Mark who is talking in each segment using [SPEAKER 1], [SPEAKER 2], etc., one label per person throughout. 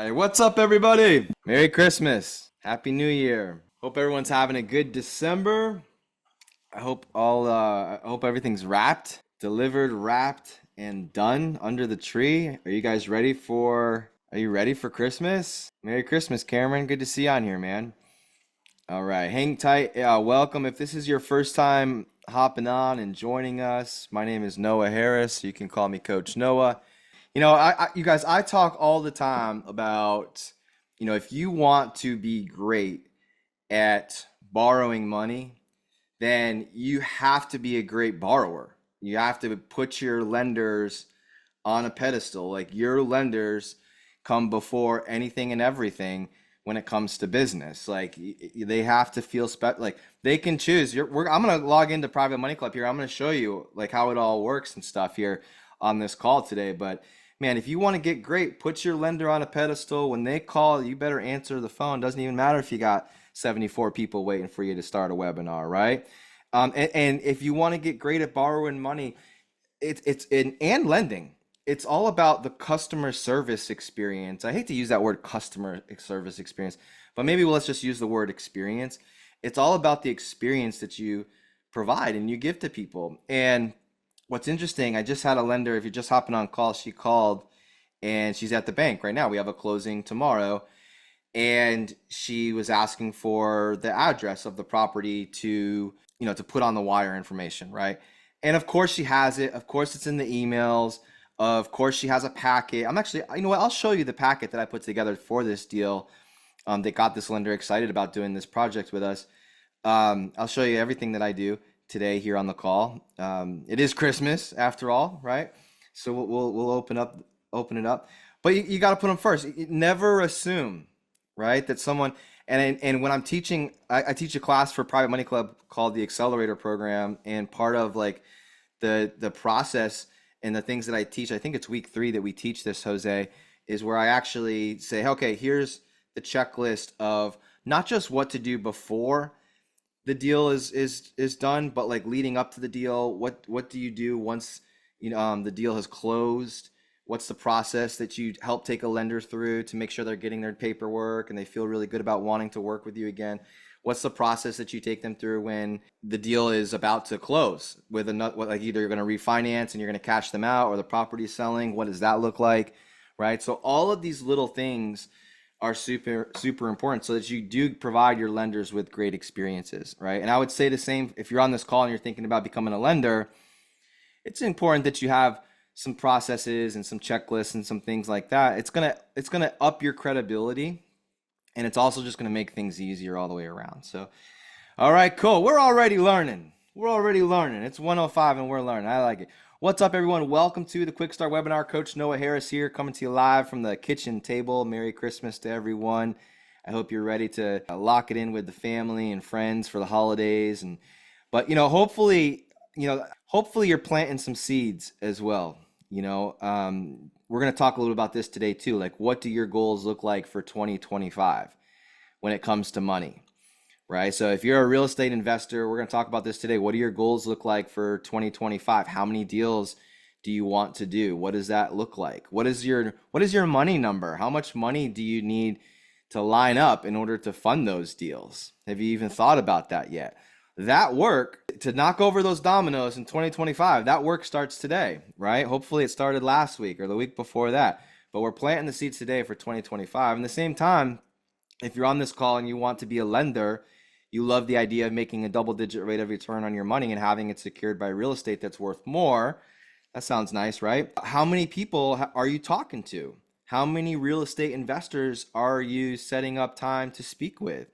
[SPEAKER 1] right, what's up, everybody? Merry Christmas. Happy New Year. Hope everyone's having a good December. I hope everything's wrapped, delivered, wrapped, and done under the tree. Are you ready for Christmas? Merry Christmas, Cameron. Good to see you on here, man. All right, hang tight. Welcome. If this is your first time hopping on and joining us, my name is Noah Harris. You can call me Coach Noah. You guys, I talk all the time about, if you want to be great at borrowing money, then you have to be a great borrower. You have to put your lenders on a pedestal. Like, your lenders come before anything and everything when it comes to business. Like, they have to feel like they can choose. I'm gonna log into Private Money Club here. I'm gonna show you like how it all works and stuff here on this call today. But man, if you want to get great, put your lender on a pedestal. When they call, you better answer the phone. Doesn't even matter if you got 74 people waiting for you to start a webinar, right? And if you want to get great at borrowing money, and lending, it's all about the customer service experience. I hate to use that word customer service experience, but maybe let's just use the word experience. It's all about the experience that you provide and you give to people. And what's interesting, I just had a lender, if you're just hopping on call, she called and she's at the bank right now. We have a closing tomorrow. And she was asking for the address of the property to put on the wire information, right? And of course she has it. Of course it's in the emails. Of course she has a packet. I'll show you the packet that I put together for this deal that got this lender excited about doing this project with us. I'll show you everything that I do today here on the call. It is Christmas after all, right? So we'll open it up. But you got to put them first. Never assume, right, that someone, and when I'm teaching, I teach a class for Private Money Club called the Accelerator Program, and part of like the process and the things that I teach, I think it's week 3 that we teach this, Jose, is where I actually say, okay, here's the checklist of not just what to do before the deal is done, but like leading up to the deal. What do you do once the deal has closed? What's the process that you help take a lender through to make sure they're getting their paperwork and they feel really good about wanting to work with you again? What's the process that you take them through when the deal is about to close with like either you're going to refinance and you're going to cash them out, or the property's selling? What does that look like, right? So all of these little things are super, super important so that you do provide your lenders with great experiences, right? And I would say the same if you're on this call and you're thinking about becoming a lender. It's important that you have some processes and some checklists and some things like that. It's gonna up your credibility, and it's also just gonna make things easier all the way around. So, all right, cool. We're already learning. It's 1:05 and we're learning. I like it. What's up, everyone? Welcome to the Quickstart webinar. Coach Noah Harris here, coming to you live from the kitchen table. Merry Christmas to everyone. I hope you're ready to lock it in with the family and friends for the holidays. But hopefully you're planting some seeds as well. We're going to talk a little about this today too. Like, what do your goals look like for 2025 when it comes to money, right? So if you're a real estate investor, we're going to talk about this today. What do your goals look like for 2025? How many deals do you want to do? What does that look like? What is your money number? How much money do you need to line up in order to fund those deals? Have you even thought about that yet? That work to knock over those dominoes in 2025, that work starts today, right? Hopefully it started last week or the week before that, but we're planting the seeds today for 2025. And at the same time, if you're on this call and you want to be a lender, you love the idea of making a double-digit rate of return on your money and having it secured by real estate that's worth more. That sounds nice, right? How many people are you talking to? How many real estate investors are you setting up time to speak with?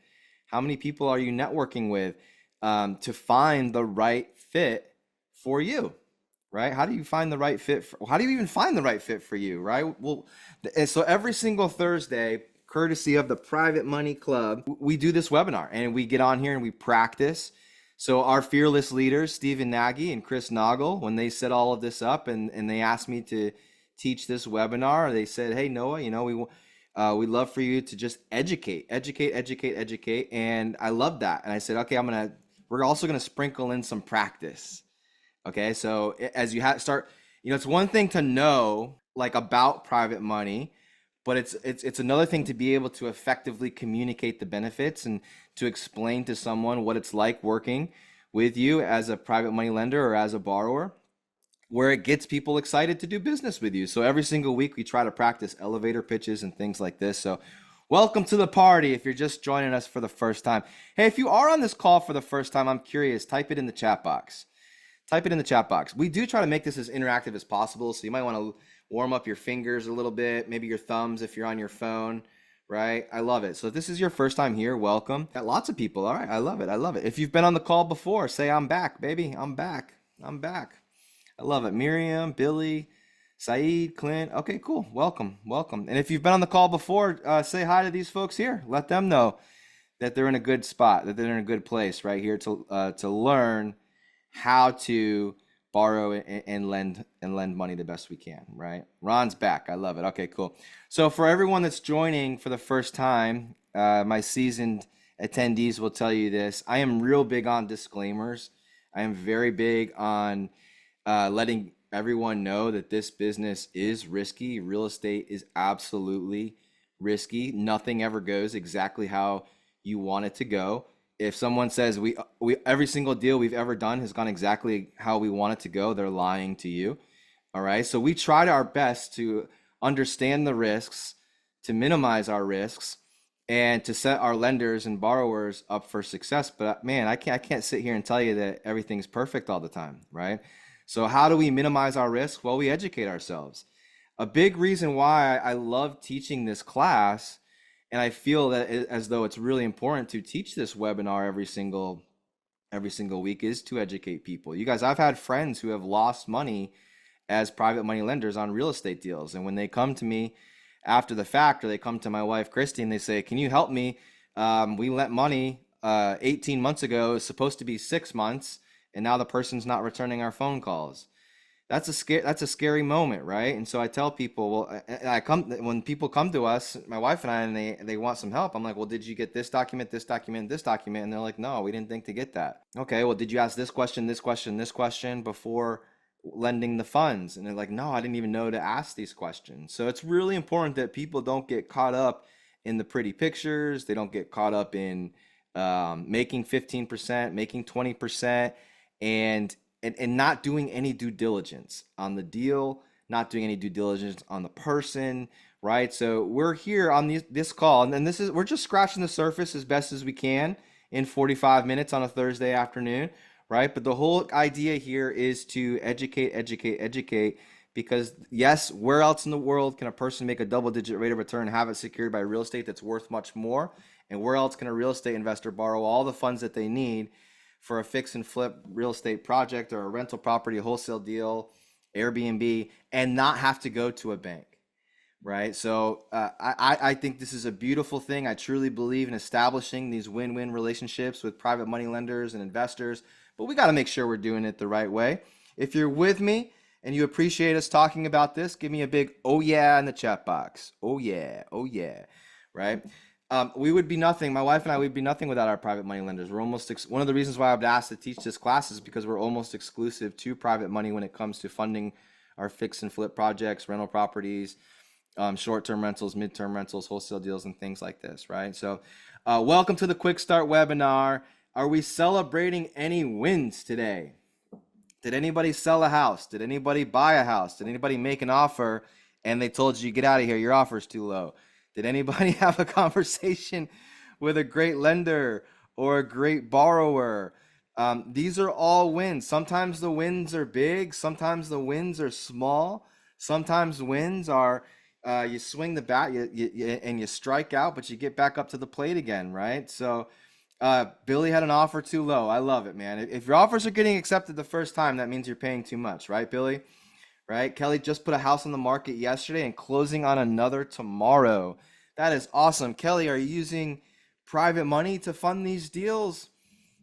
[SPEAKER 1] How many people are you networking with to find the right fit for you, right? How do you find the right fit? How do you even find the right fit for you, right? Well, and so every single Thursday, courtesy of the Private Money Club, we do this webinar and we get on here and we practice. So our fearless leaders, Stephen Nagy and Chris Naugle, when they set all of this up and they asked me to teach this webinar, they said, hey, Noah, we'd love for you to just educate. And I love that. And I said, okay, we're also going to sprinkle in some practice. Okay. So as you start, it's one thing to know like about private money, but it's another thing to be able to effectively communicate the benefits and to explain to someone what it's like working with you as a private money lender or as a borrower, where it gets people excited to do business with you. So every single week we try to practice elevator pitches and things like this. So welcome to the party if you're just joining us for the first time. Hey, if you are on this call for the first time, I'm curious, type it in the chat box. Type it in the chat box. We do try to make this as interactive as possible, so you might want to warm up your fingers a little bit, maybe your thumbs if you're on your phone, right? I love it. So if this is your first time here, welcome. Got lots of people. All right, I love it. I love it. If you've been on the call before, say I'm back, baby. I'm back. I'm back. I love it. Miriam, Billy, Saeed, Clint. Okay, cool. Welcome. Welcome. And if you've been on the call before, say hi to these folks here. Let them know that they're in a good spot, that they're in a good place right here to learn how to borrow and lend money the best we can, right? Ron's back. I love it. Okay, cool. So for everyone that's joining for the first time, my seasoned attendees will tell you this. I am real big on disclaimers. I am very big on letting everyone know that this business is risky. Real estate is absolutely risky. Nothing ever goes exactly how you want it to go. If someone says we every single deal we've ever done has gone exactly how we want it to go, they're lying to you. All right. So we tried our best to understand the risks, to minimize our risks, and to set our lenders and borrowers up for success. But man, I can't sit here and tell you that everything's perfect all the time, right? So how do we minimize our risk? Well, we educate ourselves. A big reason why I love teaching this class, and I feel that as though it's really important to teach this webinar every single week, is to educate people. You guys, I've had friends who have lost money as private money lenders on real estate deals. And when they come to me after the fact, or they come to my wife, Christy, and they say, can you help me? We lent money 18 months ago. It's supposed to be 6 months. And now the person's not returning our phone calls. That's a scary moment, right? And so I tell people, well, when people come to us, my wife and I, and they want some help. I'm like, well, did you get this document, this document, this document? And they're like, no, we didn't think to get that. Okay, well, did you ask this question, this question, this question before lending the funds? And they're like, no, I didn't even know to ask these questions. So it's really important that people don't get caught up in the pretty pictures. They don't get caught up in making 15%, making 20%, and not doing any due diligence on the deal, not doing any due diligence on the person, right? So we're here on this call, and then we're just scratching the surface as best as we can in 45 minutes on a Thursday afternoon, right? But the whole idea here is to educate, because yes, where else in the world can a person make a double-digit rate of return and have it secured by real estate that's worth much more? And where else can a real estate investor borrow all the funds that they need for a fix and flip real estate project or a rental property, a wholesale deal, Airbnb, and not have to go to a bank, right? So I think this is a beautiful thing. I truly believe in establishing these win-win relationships with private money lenders and investors, but we got to make sure we're doing it the right way. If you're with me and you appreciate us talking about this, give me a big oh yeah in the chat box. Oh yeah, right? We would be nothing. My wife and I would be nothing without our private money lenders. We're almost one of the reasons why I've been asked to teach this class is because we're almost exclusive to private money when it comes to funding our fix and flip projects, rental properties, short-term rentals, mid-term rentals, wholesale deals, and things like this, right? So welcome to the Quickstart webinar. Are we celebrating any wins today? Did anybody sell a house? Did anybody buy a house? Did anybody make an offer and they told you, get out of here, your offer's too low? Did anybody have a conversation with a great lender or a great borrower? These are all wins. Sometimes the wins are big. Sometimes the wins are small. Sometimes wins are you swing the bat and you strike out, but you get back up to the plate again, right? So Billy had an offer too low. I love it, man. If your offers are getting accepted the first time, that means you're paying too much, right, Billy? Right? Kelly just put a house on the market yesterday and closing on another tomorrow. That is awesome. Kelly, are you using private money to fund these deals?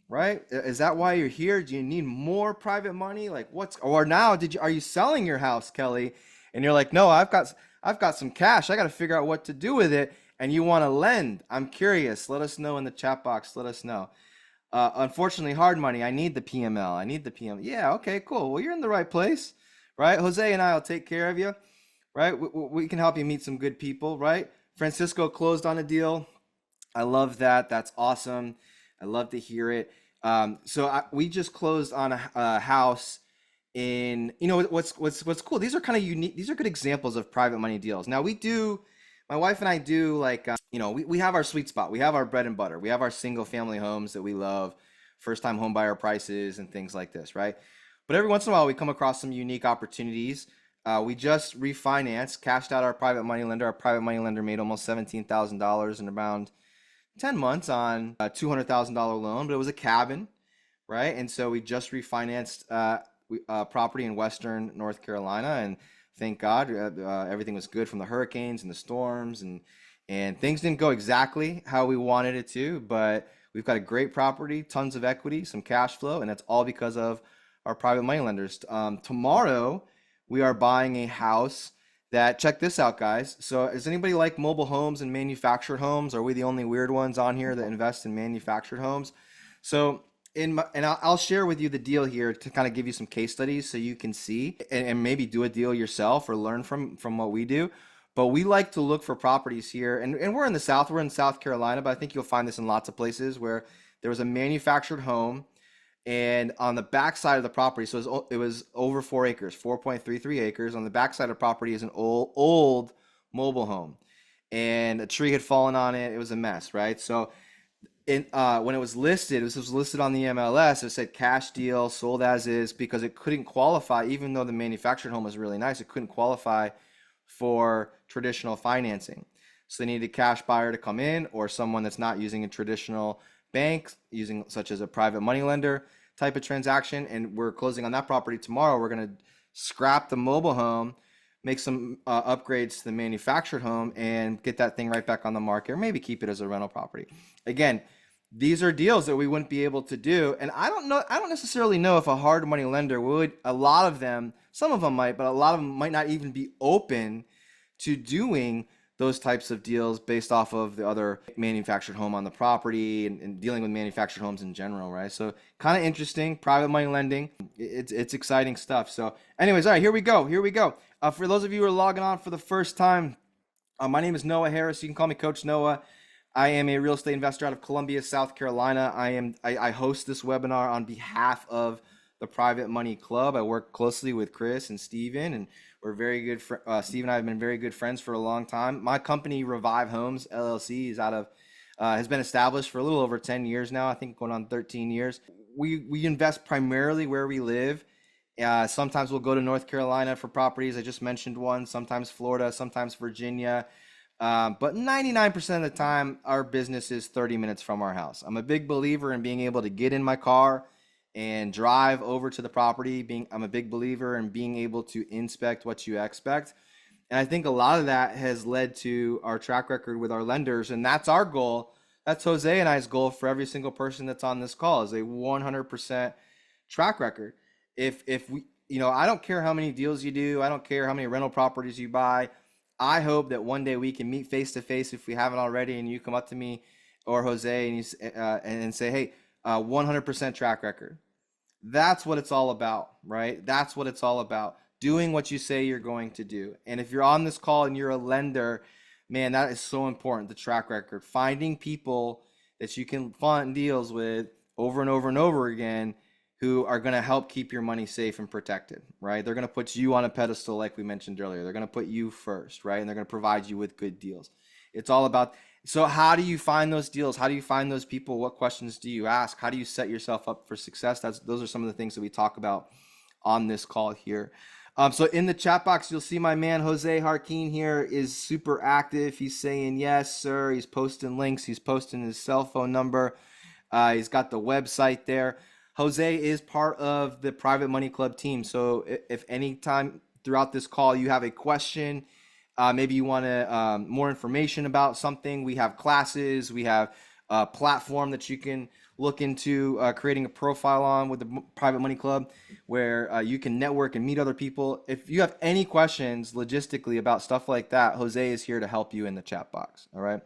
[SPEAKER 1] Right? Is that why you're here? Do you need more private money? Like or now are you selling your house, Kelly? And you're like, no, I've got some cash. I got to figure out what to do with it. And you want to lend. I'm curious. Let us know in the chat box. Let us know. Unfortunately, hard money. I need the PML. I need the PML. Yeah, okay, cool. Well, you're in the right place. Right? Jose and I will take care of you. right? We can help you meet some good people, right? Francisco closed on a deal. I love that. That's awesome. I love to hear it. We just closed on a house in, what's cool. These are kind of unique. These are good examples of private money deals. Now my wife and I do like, we have our sweet spot. We have our bread and butter. We have our single family homes that we love, first time home buyer prices and things like this, right? But every once in a while we come across some unique opportunities. We just refinanced, cashed out our private money lender. Our private money lender made almost $17,000 in around 10 months on a $200,000 loan, but it was a cabin, right? And so we just refinanced property in Western North Carolina, and thank God everything was good from the hurricanes and the storms, and things didn't go exactly how we wanted it to, but we've got a great property, tons of equity, some cash flow, and that's all because of our private money lenders. Tomorrow, we are buying a house that, check this out, guys. So does anybody like mobile homes and manufactured homes? Are we the only weird ones on here that invest in manufactured homes? So I'll share with you the deal here to kind of give you some case studies so you can see and maybe do a deal yourself or learn from what we do. But we like to look for properties here, and we're in the South. We're in South Carolina, but I think you'll find this in lots of places where there was a manufactured home, and on the back side of the property, so it was over 4 acres, 4.33 acres. On the back side of the property is an old mobile home, and a tree had fallen on it. It was a mess, right? So when it was listed, it was listed on the MLS. It said cash deal, sold as is, because it couldn't qualify, even though the manufactured home was really nice, it couldn't qualify for traditional financing. So they needed a cash buyer to come in, or someone that's not using a traditional bank, using such as a private money lender type of transaction. And we're closing on that property tomorrow. We're going to scrap the mobile home, make some upgrades to the manufactured home, and get that thing right back on the market, or maybe keep it as a rental property. Again, these are deals that we wouldn't be able to do. And I don't necessarily know if a hard money lender would. A lot of them, some of them might, but a lot of them might not even be open to doing those types of deals based off of the other manufactured home on the property, and dealing with manufactured homes in general, right? So kind of interesting, private money lending. It's exciting stuff. So anyways, all right, here we go. For those of you who are logging on for the first time, my name is Noah Harris. You can call me Coach Noah. I am a real estate investor out of Columbia, South Carolina. I host this webinar on behalf of the Private Money Club. I work closely with Chris and Steven, and we're very good. Steve and I have been very good friends for a long time. My company, Revive Homes LLC, is has been established for a little over 10 years now. I think going on 13 years. We invest primarily where we live. Sometimes we'll go to North Carolina for properties. I just mentioned one. Sometimes Florida, sometimes Virginia. But 99% of the time, our business is 30 minutes from our house. I'm a big believer in being able to get in my car and drive over to the property. I'm a big believer in being able to inspect what you expect. And I think a lot of that has led to our track record with our lenders. And that's our goal. That's Jose and I's goal for every single person that's on this call, is a 100% track record. If we, I don't care how many deals you do. I don't care how many rental properties you buy. I hope that one day we can meet face to face, if we haven't already, and you come up to me or Jose and say, hey, 100% track record. That's what it's all about, right? That's what it's all about. Doing what you say you're going to do. And if you're on this call and you're a lender, man, that is so important, the track record. Finding people that you can fund deals with over and over and over again, who are going to help keep your money safe and protected, right? They're going to put you on a pedestal, like we mentioned earlier. They're going to put you first, right? And they're going to provide you with good deals. It's all about, so how do you find those deals? How do you find those people? What questions do you ask? How do you set yourself up for success? Those are some of the things that we talk about on this call here. So in the chat box, you'll see my man, Jose Harkin here, is super active. He's saying, yes, sir. He's posting links. He's posting his cell phone number. He's got the website there. Jose is part of the Private Money Club team. So if any time throughout this call you have a question, maybe you want more information about something, we have classes, we have a platform that you can look into creating a profile on with the Private Money Club, where you can network and meet other people. If you have any questions logistically about stuff like that, Jose is here to help you in the chat box. All right.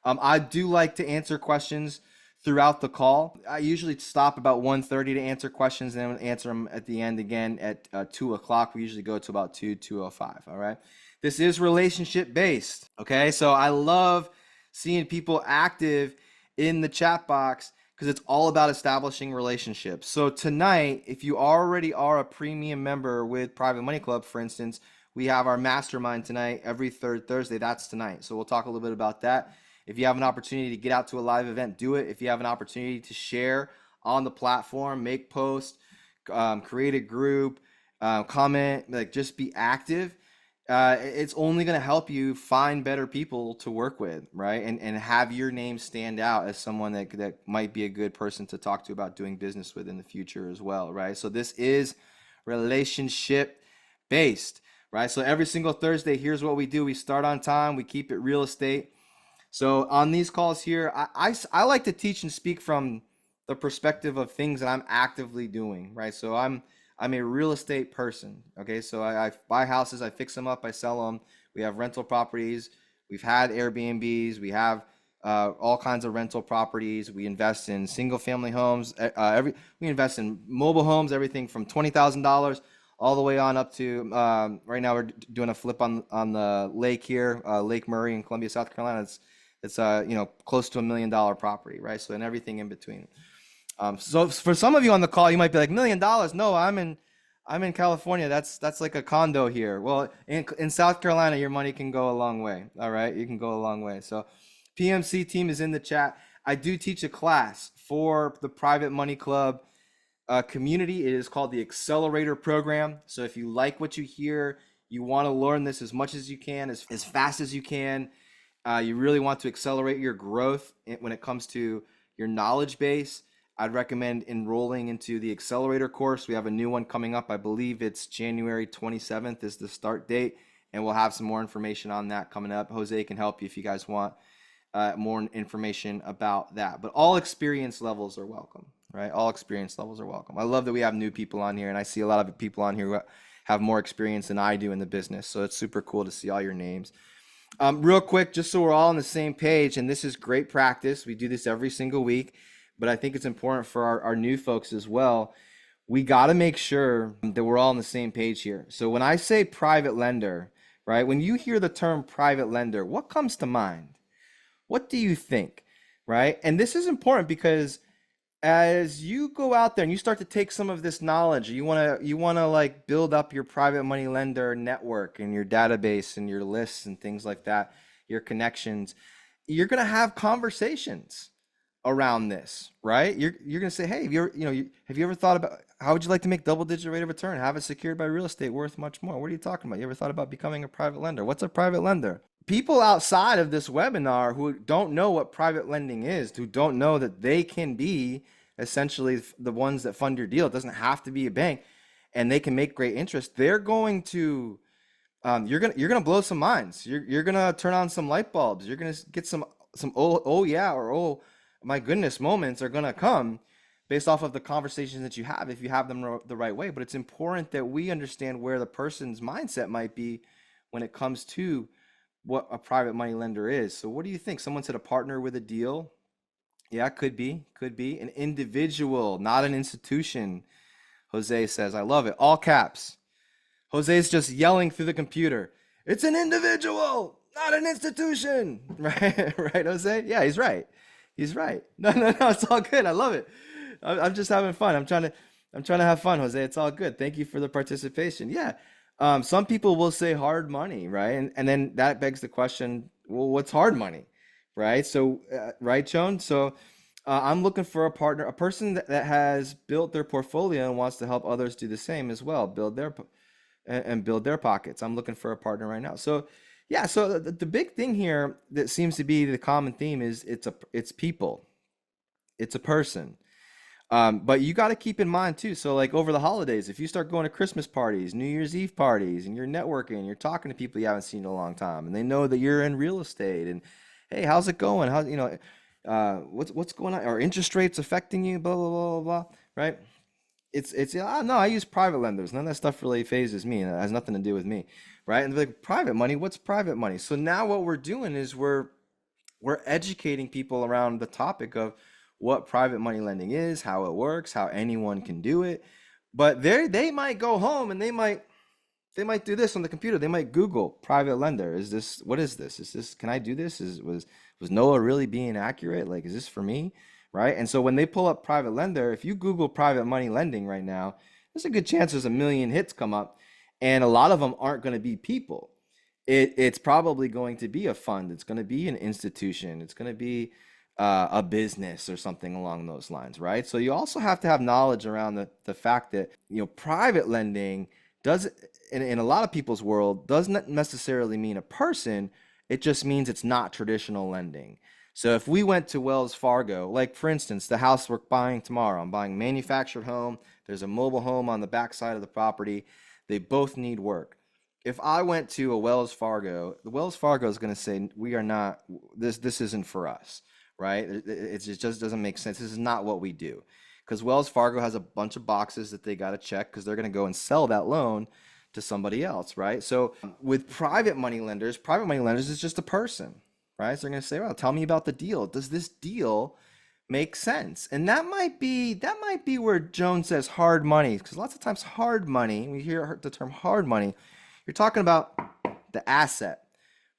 [SPEAKER 1] I do like to answer questions throughout the call. I usually stop about 1:30 to answer questions, and then answer them at the end again at 2 o'clock. We usually go to about 2:05. All right. This is relationship based. Okay. So I love seeing people active in the chat box because it's all about establishing relationships. So tonight, if you already are a premium member with Private Money Club, for instance, we have our mastermind tonight every third Thursday. That's tonight. So we'll talk a little bit about that. If you have an opportunity to get out to a live event, do it. If you have an opportunity to share on the platform, make posts, create a group, comment, like just be active. It's only going to help you find better people to work with, right? And have your name stand out as someone that might be a good person to talk to about doing business with in the future as well, right? So this is relationship based, right? So every single Thursday, here's what we do. We start on time. We keep it real estate. So on these calls here, I like to teach and speak from the perspective of things that I'm actively doing, right? So I'm a real estate person, okay? So I buy houses, I fix them up, I sell them. We have rental properties. We've had Airbnbs. We have all kinds of rental properties. We invest in single family homes. We invest in mobile homes, everything from $20,000 all the way on up to right now we're doing a flip on the lake here, Lake Murray in Columbia, South Carolina. It's close to $1 million property, right? So and everything in between. So for some of you on the call, you might be like, $1 million? No, I'm in California. That's like a condo here. Well, in South Carolina, your money can go a long way. All right, you can go a long way. So PMC team is in the chat. I do teach a class for the Private Money Club community. It is called the Accelerator Program. So if you like what you hear, you want to learn this as much as you can, as fast as you can. You really want to accelerate your growth when it comes to your knowledge base. I'd recommend enrolling into the Accelerator course. We have a new one coming up. I believe it's January 27th is the start date, and we'll have some more information on that coming up. Jose can help you if you guys want more information about that. But all experience levels are welcome, right? All experience levels are welcome. I love that we have new people on here, and I see a lot of people on here who have more experience than I do in the business. So it's super cool to see all your names. Real quick, just so we're all on the same page, and this is great practice. We do this every single week, but I think it's important for our new folks as well. We got to make sure that we're all on the same page here. So when I say private lender, right, when you hear the term private lender, what comes to mind? What do you think, right? And this is important because as you go out there and you start to take some of this knowledge, you want to like build up your private money lender network and your database and your lists and things like that, your connections, you're going to have conversations around this, right? You're going to say, hey, have you ever thought about how would you like to make double-digit rate of return, have it secured by real estate worth much more? What are you talking about? You ever thought about becoming a private lender? What's a private lender? People outside of this webinar who don't know what private lending is, who don't know that they can be essentially the ones that fund your deal. It doesn't have to be a bank, and they can make great interest. They're going to, you're gonna blow some minds. You're gonna turn on some light bulbs. You're gonna get some oh yeah or oh my goodness moments are gonna come based off of the conversations that you have if you have them the right way. But it's important that we understand where the person's mindset might be when it comes to what a private money lender is. So what do you think? Someone said a partner with a deal. Yeah, could be an individual, not an institution. Jose says, I love it. All caps. Jose's just yelling through the computer. It's an individual, not an institution. Right? Right, Jose? Yeah, he's right. He's right. No, it's all good. I love it. I'm just having fun. I'm trying to have fun, Jose. It's all good. Thank you for the participation. Yeah. Some people will say hard money, right? And then that begs the question, well, what's hard money, right? So, right, Chon? So I'm looking for a partner, a person that has built their portfolio and wants to help others do the same as well, build their pockets. I'm looking for a partner right now. So, yeah, so the big thing here that seems to be the common theme is it's people. It's a person. But you got to keep in mind too. So like over the holidays, if you start going to Christmas parties, New Year's Eve parties, and you're networking, you're talking to people you haven't seen in a long time, and they know that you're in real estate, and hey, how's it going? What's going on? Are interest rates affecting you? Blah blah blah blah blah. Right? No, I use private lenders. None of that stuff really phases me, and it has nothing to do with me, right? And they're like, private money. What's private money? So now what we're doing is we're educating people around the topic of what private money lending is, how it works, how anyone can do it. But they might go home and they might They might do this on the computer. They might Google private lender. Is this, what is this? Is this, can I do this? Was Noah really being accurate? Like, is this for me? Right? And so when they pull up private lender, if you Google private money lending right now, there's a good chance there's a million hits come up, and a lot of them aren't going to be people. It's probably going to be a fund. It's going to be an institution. It's going to be a business or something along those lines, right? So you also have to have knowledge around the fact that, private lending does, in a lot of people's world, doesn't necessarily mean a person. It just means it's not traditional lending. So if we went to Wells Fargo, like for instance, the house we're buying tomorrow, I'm buying a manufactured home. There's a mobile home on the back side of the property. They both need work. If I went to a Wells Fargo, the Wells Fargo is going to say, we are not, this isn't for us, right? It just doesn't make sense. This is not what we do. Because Wells Fargo has a bunch of boxes that they got to check because they're going to go and sell that loan to somebody else, right? So with private money lenders is just a person, right? So they're going to say, well, tell me about the deal. Does this deal make sense? And that might be where Joan says hard money, because lots of times hard money, we hear the term hard money, you're talking about the asset,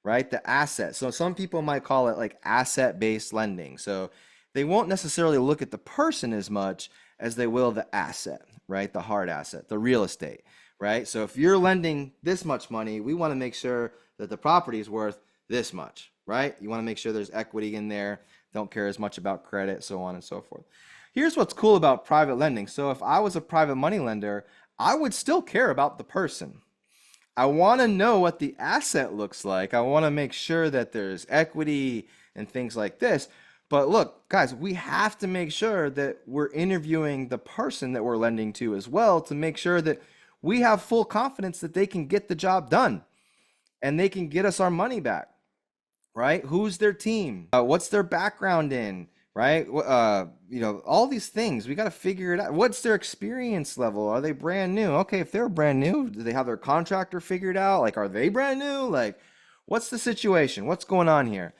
[SPEAKER 1] right? The asset. So some people might call it like asset-based lending. So they won't necessarily look at the person as much as they will the asset, right? The hard asset, the real estate, right? So if you're lending this much money, we want to make sure that the property is worth this much, right? You want to make sure there's equity in there. Don't care as much about credit, so on and so forth. Here's what's cool about private lending. So if I was a private money lender, I would still care about the person. I want to know what the asset looks like. I want to make sure that there's equity and things like this. But look, guys, we have to make sure that we're interviewing the person that we're lending to as well, to make sure that we have full confidence that they can get the job done and they can get us our money back, right? Who's their team? What's their background in, right? All these things, we got to figure it out. What's their experience level? Are they brand new? Okay, if they're brand new, do they have their contractor figured out? Like, are they brand new? Like, what's the situation? What's going on here,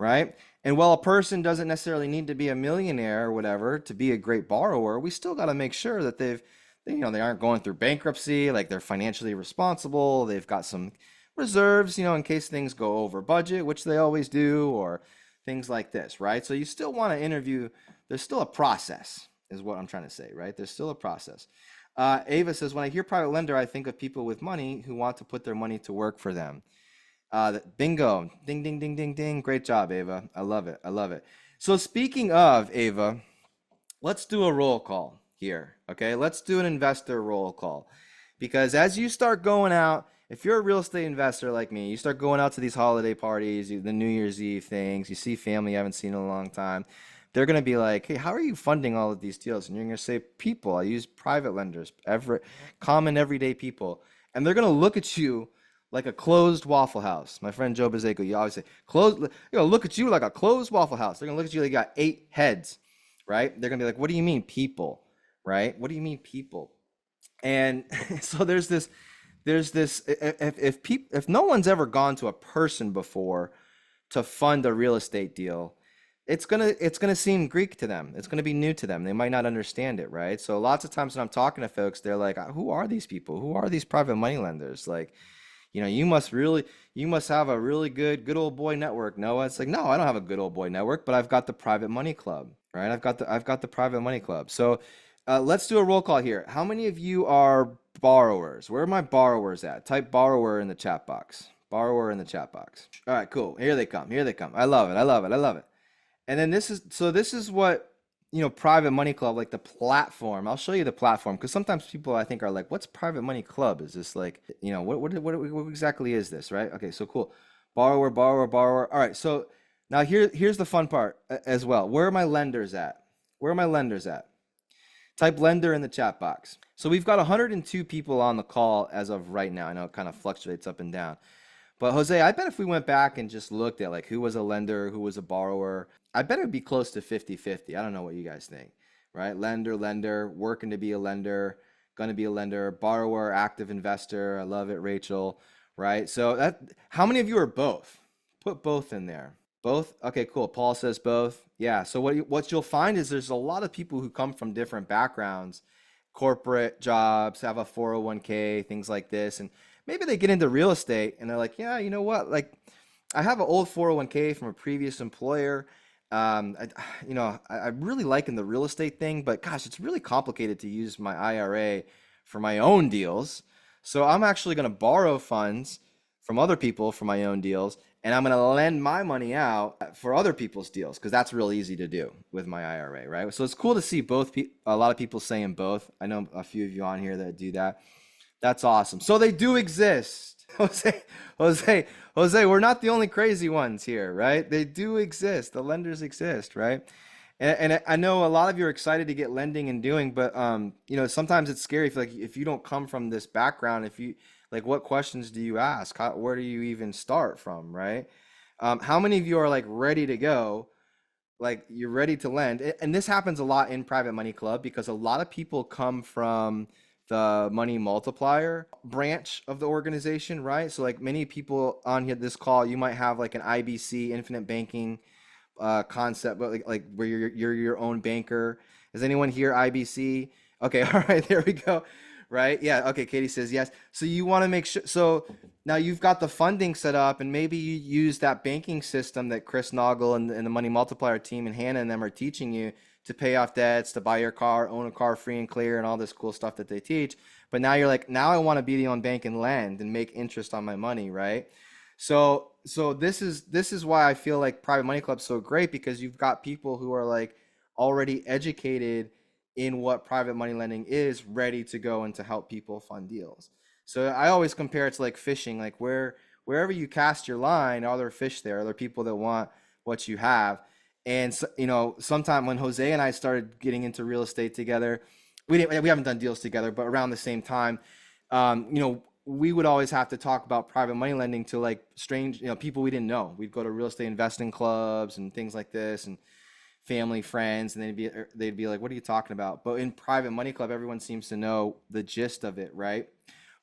[SPEAKER 1] right? And while a person doesn't necessarily need to be a millionaire or whatever to be a great borrower, we still got to make sure that they aren't going through bankruptcy, like they're financially responsible. They've got some reserves, in case things go over budget, which they always do, or things like this, right? So you still want to interview. There's still a process, is what I'm trying to say, right? There's still a process. Ava says, when I hear private lender, I think of people with money who want to put their money to work for them. Bingo. Ding, ding, ding, ding, ding. Great job, Ava. I love it. I love it. So speaking of, Ava, let's do a roll call here, okay? Let's do an investor roll call. Because as you start going out, if you're a real estate investor like me, you start going out to these holiday parties, the New Year's Eve things, you see family you haven't seen in a long time, they're going to be like, hey, how are you funding all of these deals? And you're going to say, people. I use private lenders, common everyday people. And they're going to look at you like a closed Waffle House. My friend Joe Bazeko, you always say, look at you like a closed Waffle House. They're going to look at you like you got 8 heads, right? They're going to be like, what do you mean people, right? What do you mean people? And so there's this, if no one's ever gone to a person before to fund a real estate deal, it's gonna seem Greek to them. It's gonna be new to them. They might not understand it, right? So lots of times when I'm talking to folks, they're like, who are these people? Who are these private money lenders? Like, you must have a really good old boy network. Noah, it's like, no, I don't have a good old boy network, but I've got the private money club, right? I've got the private money club. So let's do a roll call here. How many of you are borrowers? Where are my borrowers at? Type borrower in the chat box. Borrower in the chat box. All right, cool. Here they come. I love it. And then this is what, private money club, like the platform. I'll show you the platform, because sometimes people, I think, are like, what's private money club? Is this like, what exactly is this, right? Okay, so cool. Borrower. All right, so now here's the fun part as well. Where are my lenders at? Type lender in the chat box. So we've got 102 people on the call as of right now. I know it kind of fluctuates up and down. But Jose, I bet if we went back and just looked at like who was a lender, who was a borrower, I bet it'd be close to 50-50. I don't know what you guys think, right? Lender, working to be a lender, going to be a lender, borrower, active investor. I love it, Rachel, right? So how many of you are both? Put both in there. Both? Okay, cool. Paul says both. Yeah. So what you'll find is there's a lot of people who come from different backgrounds, corporate jobs, have a 401k, things like this. And maybe they get into real estate and they're like, yeah, you know what? Like, I have an old 401k from a previous employer. I, I'm really liking the real estate thing, but gosh, it's really complicated to use my IRA for my own deals. So I'm actually going to borrow funds from other people for my own deals, and I'm going to lend my money out for other people's deals because that's real easy to do with my IRA, right? So it's cool to see a lot of people saying both. I know a few of you on here that do that. That's awesome. So they do exist. Jose, Jose, we're not the only crazy ones here, right? They do exist. The lenders exist, right? And I know a lot of you are excited to get lending and doing, but sometimes it's scary if you don't come from this background, if you like, what questions do you ask? Where do you even start from, right? How many of you are like ready to go? Like you're ready to lend, and this happens a lot in Private Money Club because a lot of people come from the money multiplier branch of the organization, right? So like many people on here this call, you might have like an IBC, infinite banking concept, but like where you're your own banker. Is anyone here IBC? Okay, all right, there we go. Right? Yeah. Okay. Katie says yes. So you want to make sure. So now you've got the funding set up, and maybe you use that banking system that Chris Naugle and the Money Multiplier team and Hannah and them are teaching you to pay off debts, to buy your car, own a car free and clear, and all this cool stuff that they teach. But now you're like, now I want to be the own bank and lend and make interest on my money, right? So this is why I feel like Private Money Club's so great, because you've got people who are like already educated in what private money lending is, ready to go and to help people fund deals. So I always compare it to like fishing, like wherever you cast your line, are there fish there? Are there people that want what you have? And so, sometime when Jose and I started getting into real estate together, we haven't done deals together, but around the same time, we would always have to talk about private money lending to like strange, people we didn't know. We'd go to real estate investing clubs and things like this, and family, friends, and they'd be like, what are you talking about? But in Private Money Club, everyone seems to know the gist of it, right?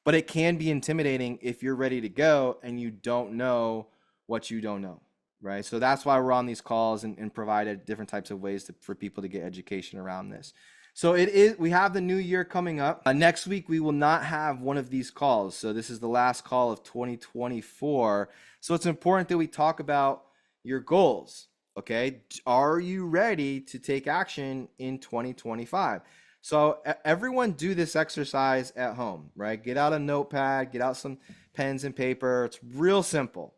[SPEAKER 1] But it can be intimidating if you're ready to go and you don't know what you don't know, right? So that's why we're on these calls and provided different types of ways for people to get education around this. So we have the new year coming up. Next week, we will not have one of these calls. So this is the last call of 2024. So it's important that we talk about your goals. Okay, are you ready to take action in 2025? So everyone do this exercise at home, right? Get out a notepad, get out some pens and paper. It's real simple.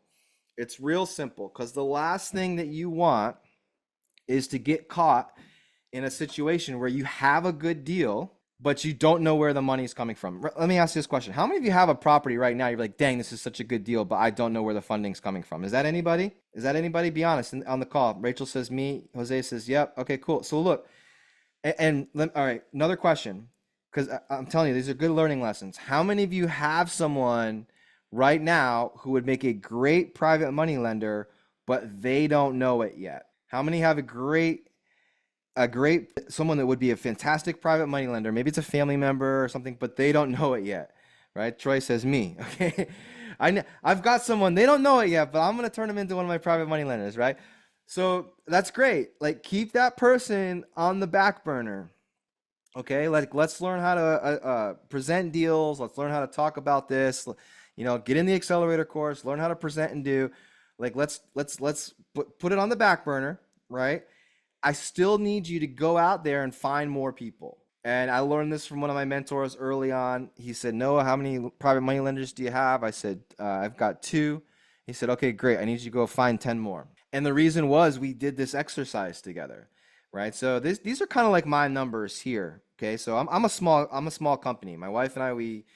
[SPEAKER 1] It's real simple, because the last thing that you want is to get caught in a situation where you have a good deal, but you don't know where the money is coming from. Let me ask you this question. How many of you have a property right now? You're like, dang, this is such a good deal, but I don't know where the funding's coming from. Is that anybody? Is that anybody? Be honest on the call. Rachel says me. Jose says, yep. Okay, cool. So look, all right, another question, because I'm telling you, these are good learning lessons. How many of you have someone right now who would make a great private money lender, but they don't know it yet? How many have a great someone that would be a fantastic private money lender? Maybe it's a family member or something, but they don't know it yet, right? Troy says me. Okay, I've got someone, they don't know it yet, but I'm going to turn them into one of my private money lenders, right? So that's great. Like, keep that person on the back burner. Okay, like let's learn how to present deals. Let's learn how to talk about this. Get in the accelerator course, learn how to present and do. Like let's put it on the back burner, right? I still need you to go out there and find more people. And I learned this from one of my mentors early on. He said, Noah, how many private money lenders do you have? I said, I've got 2. He said, okay, great. I need you to go find 10 more. And the reason was we did this exercise together, right? So these are kind of like my numbers here. Okay, so I'm a small company. My wife and I, we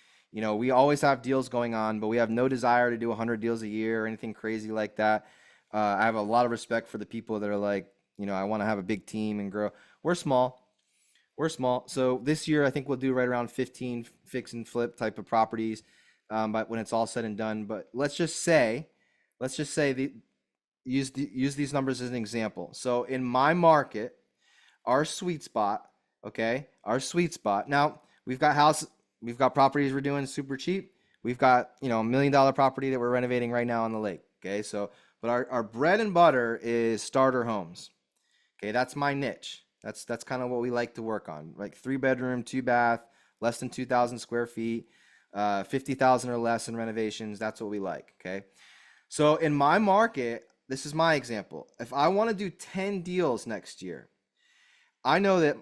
[SPEAKER 1] always have deals going on, but we have no desire to do 100 deals a year or anything crazy like that. I have a lot of respect for the people that are like, I want to have a big team and grow. We're small. So this year, I think we'll do right around 15 fix and flip type of properties, but when it's all said and done. But let's just say use these numbers as an example. So in my market, our sweet spot, okay, Now we've got properties we're doing super cheap. We've got, $1 million property that we're renovating right now on the lake. Okay, so but our bread and butter is starter homes. Okay, that's my niche. That's kind of what we like to work on. Like 3 bedroom, 2 bath, less than 2,000 square feet, 50,000 or less in renovations. That's what we like. Okay. So in my market, this is my example. If I want to do 10 deals next year, I know that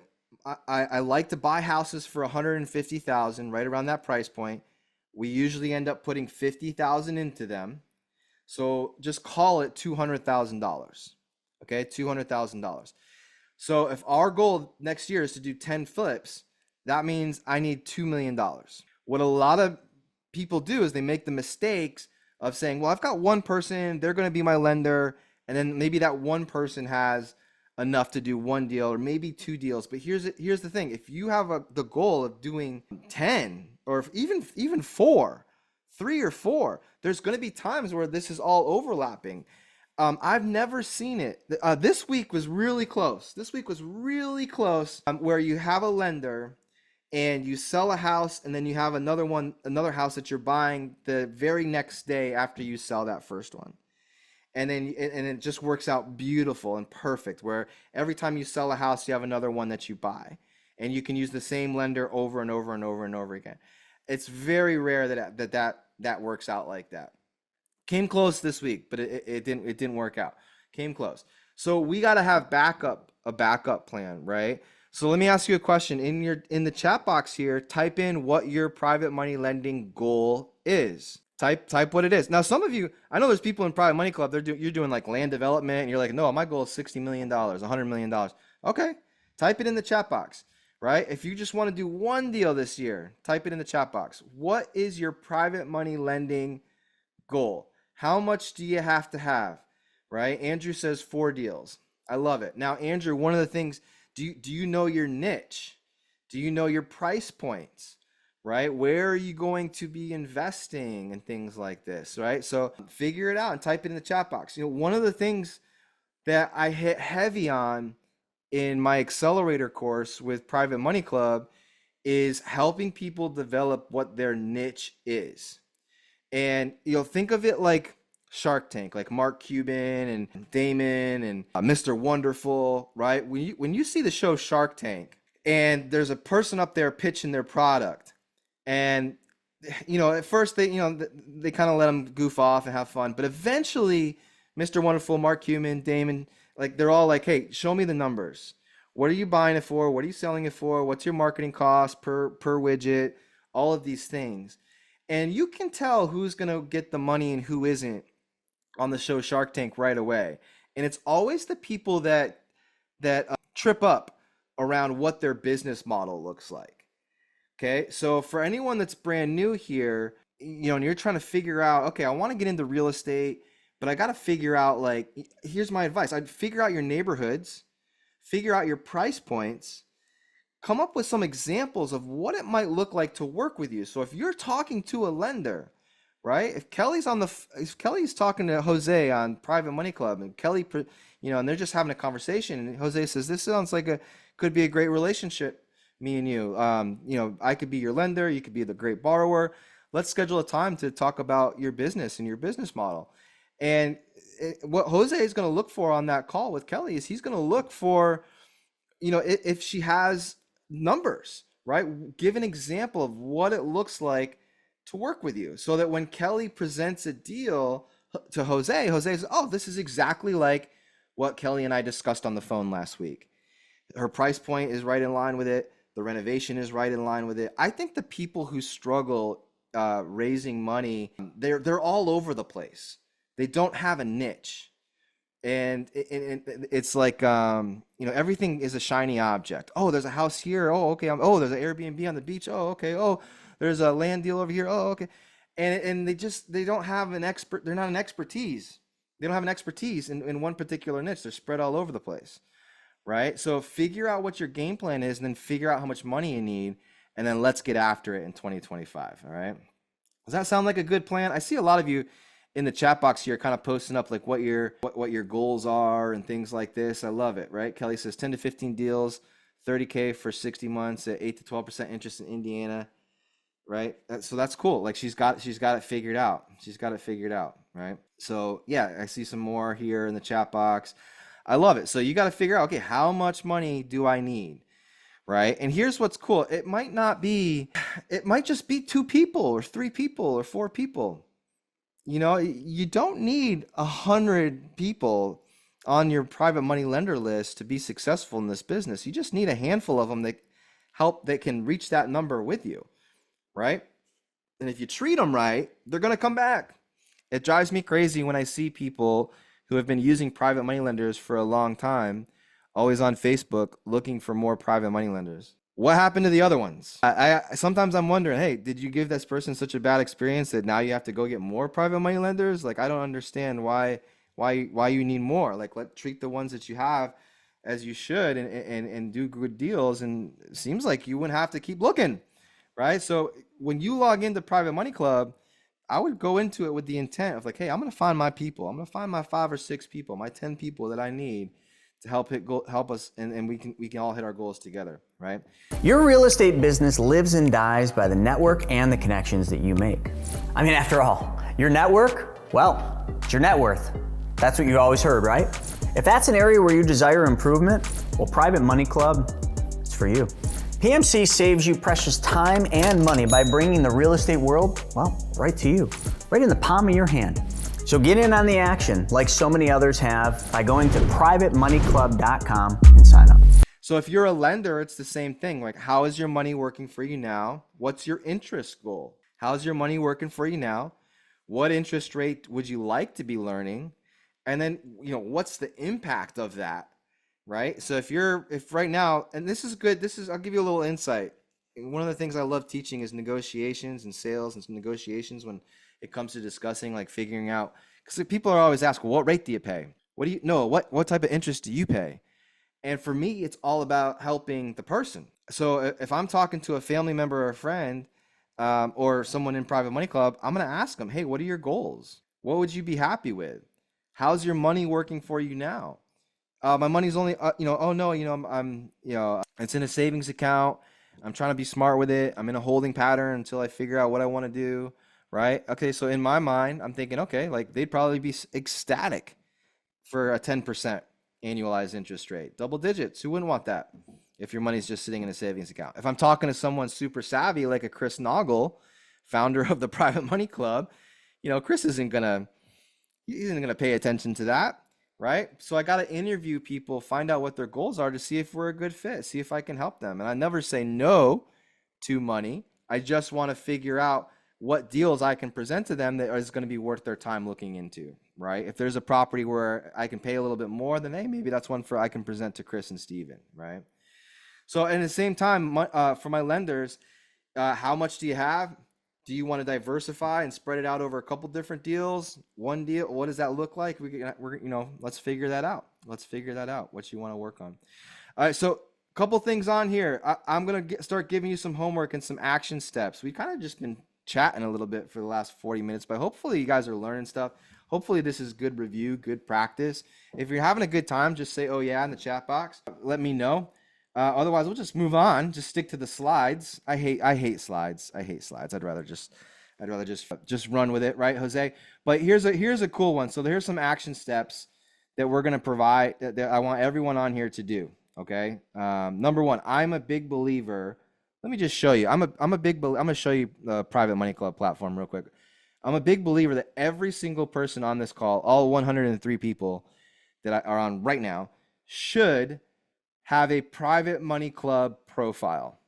[SPEAKER 1] I like to buy houses for 150,000, right around that price point. We usually end up putting 50,000 into them. So just call it $200,000. Okay, $200,000. So if our goal next year is to do 10 flips, that means I need $2 million. What a lot of people do is they make the mistakes of saying, well, I've got one person, they're going to be my lender, and then maybe that one person has enough to do one deal or maybe 2 deals. But here's the thing: if you have the goal of doing 10 or even 4, 3 or 4, there's going to be times where this is all overlapping. I've never seen it. This week was really close. This week was really close, where you have a lender and you sell a house, and then you have another house that you're buying the very next day after you sell that first one. And then and it just works out beautiful and perfect, where every time you sell a house, you have another one that you buy, and you can use the same lender over and over and over and over again. It's very rare that works out like that. Came close this week, but it didn't work out. Came close. So we got to have a backup plan, right? So let me ask you a question. In the chat box here, type in what your private money lending goal is. Type what it is. Now, some of you, I know there's people in Private Money Club, you're doing like land development, and you're like, no, my goal is $60 million, $100 million. Okay, type it in the chat box, right? If you just want to do one deal this year, type it in the chat box. What is your private money lending goal? How much do you have to have, right? Andrew says 4 deals. I love it. Now, Andrew, one of the things, do you know your niche? Do you know your price points, right? Where are you going to be investing and things like this, right? So figure it out and type it in the chat box. One of the things that I hit heavy on in my accelerator course with Private Money Club is helping people develop what their niche is. And think of it like Shark Tank, like Mark Cuban and Damon and Mr. Wonderful, right? When you see the show Shark Tank and there's a person up there pitching their product, and at first they kind of let them goof off and have fun, but eventually Mr. Wonderful, Mark Cuban, Damon, like they're all like, hey, show me the numbers. What are you buying it for? What are you selling it for? What's your marketing cost per widget? All of these things. And you can tell who's going to get the money and who isn't on the show Shark Tank right away. And it's always the people that trip up around what their business model looks like. Okay, so for anyone that's brand new here, and you're trying to figure out, okay, I want to get into real estate, but I got to figure out, like, here's my advice. I'd figure out your neighborhoods, figure out your price points, come up with some examples of what it might look like to work with you. So if you're talking to a lender, right? If Kelly's talking to Jose on Private Money Club, and Kelly, and they're just having a conversation, and Jose says, this sounds like could be a great relationship, me and you. I could be your lender, you could be the great borrower. Let's schedule a time to talk about your business and your business model. And what Jose is going to look for on that call with Kelly is he's going to look for, if she has numbers, right? Give an example of what it looks like to work with you, so that when Kelly presents a deal to Jose says, oh, this is exactly like what Kelly and I discussed on the phone last week. Her price point is right in line with it. The renovation is right in line with it. I think the people who struggle raising money, they're all over the place. They don't have a niche. And it's like, everything is a shiny object. Oh, there's a house here. Oh, okay. There's an Airbnb on the beach. Oh, okay. Oh, there's a land deal over here. Oh, okay. And they don't have an expert. They're not an expertise. They don't have an expertise in one particular niche. They're spread all over the place, right? So figure out what your game plan is, and then figure out how much money you need, and then let's get after it in 2025. All right. Does that sound like a good plan? I see a lot of you in the chat box here kind of posting up like what your goals are and things like this. I love it, right? Kelly says 10 to 15 deals, 30K for 60 months at 8 to 12% interest in Indiana, right? So that's cool. Like she's got it figured out. She's got it figured out, right? So yeah, I see some more here in the chat box. I love it. So you got to figure out, okay, how much money do I need? Right? And here's what's cool. It might not be, it might just be 2 people or 3 people or 4 people. You know, you don't need 100 people on your private money lender list to be successful in this business. You just need a handful of them that can reach that number with you, right? And if you treat them right, they're going to come back. It drives me crazy when I see people who have been using private money lenders for a long time, always on Facebook looking for more private money lenders. What happened to the other ones? I sometimes I'm wondering, hey, did you give this person such a bad experience that now you have to go get more private money lenders? Like, I don't understand why you need more. Like, treat the ones that you have as you should, and do good deals. And it seems like you wouldn't have to keep looking, right? So when you log into Private Money Club, I would go into it with the intent of like, hey, I'm going to find my people. I'm going to find my 5 or 6 people, my 10 people that I need to help us, and we can all hit our goals together, right?
[SPEAKER 2] Your real estate business lives and dies by the network and the connections that you make. I mean, after all, your network, well, it's your net worth. That's what you always heard, right? If that's an area where you desire improvement, well, Private Money Club, it's for you. PMC saves you precious time and money by bringing the real estate world, well, right to you, right in the palm of your hand. So get in on the action like so many others have by going to privatemoneyclub.com and sign up.
[SPEAKER 1] So if you're a lender, it's the same thing. Like, how is your money working for you now? What's your interest goal? How's your money working for you now? What interest rate would you like to be learning? And then, what's the impact of that, right? So if right now, and this is good, I'll give you a little insight. One of the things I love teaching is negotiations and sales and negotiations when it comes to discussing, like, figuring out, because people are always asking, well, what rate do you pay? What type of interest do you pay? And for me, it's all about helping the person. So if I'm talking to a family member or a friend, or someone in Private Money Club, I'm going to ask them, hey, what are your goals? What would you be happy with? How's your money working for you now? My money's only, oh no, I'm it's in a savings account. I'm trying to be smart with it. I'm in a holding pattern until I figure out what I want to do. Right? Okay. So in my mind, I'm thinking, okay, like, they'd probably be ecstatic for a 10% annualized interest rate, double digits. Who wouldn't want that if your money's just sitting in a savings account? If I'm talking to someone super savvy, like a Chris Naugle, founder of the Private Money Club, Chris isn't gonna pay attention to that, right? So I got to interview people, find out what their goals are to see if we're a good fit, see if I can help them. And I never say no to money. I just want to figure out what deals I can present to them that is going to be worth their time looking into, right? If there's a property where I can pay a little bit more, then hey, maybe that's one I can present to Chris and Steven, right? So at the same time, for my lenders, how much do you have? Do you want to diversify and spread it out over a couple different deals? One deal? What does that look like? Let's figure that out. What you want to work on. All right. So a couple things on here. I'm going to start giving you some homework and some action steps. We kind of just been chatting a little bit for the last 40 minutes, but hopefully you guys are learning stuff. Hopefully this is good review, good practice. If you're having a good time, just say, oh yeah, in the chat box. Let me know. Otherwise, we'll just move on. Just stick to the slides. I hate slides. I'd rather just run with it, right, Jose? But here's a cool one. So here's some action steps that we're going to provide that I want everyone on here to do. Okay. Number 1, I'm a big believer. Let me just show you. I'm going to show you the Private Money Club platform real quick. I'm a big believer that every single person on this call, all 103 people that are on right now, should have a Private Money Club profile.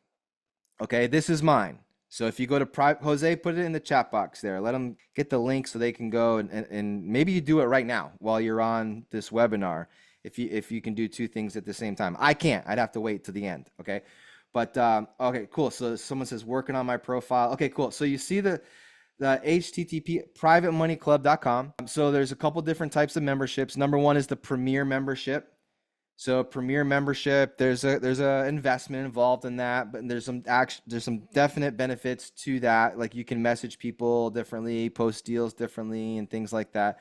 [SPEAKER 1] Okay, this is mine. So if you go to Jose, put it in the chat box there. Let them get the link so they can go and maybe you do it right now while you're on this webinar. If you can do 2 things at the same time. I can't. I'd have to wait to the end. Okay. But okay, cool. So someone says working on my profile. Okay, cool. So you see the HTTP privatemoneyclub.com. So there's a couple different types of memberships. Number 1 is the Premier membership. So Premier membership, there's a investment involved in that, but there's some definite benefits to that. Like, you can message people differently, post deals differently, and things like that.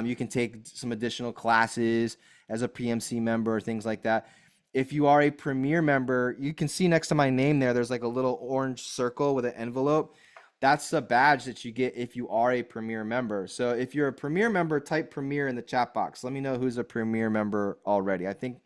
[SPEAKER 1] You can take some additional classes as a PMC member, things like that. If you are a Premier member, you can see next to my name there's like a little orange circle with an envelope. That's the badge that you get if you are a Premier member. So if you're a Premier member, type Premier in the chat box. Let me know who's a Premier member already. I think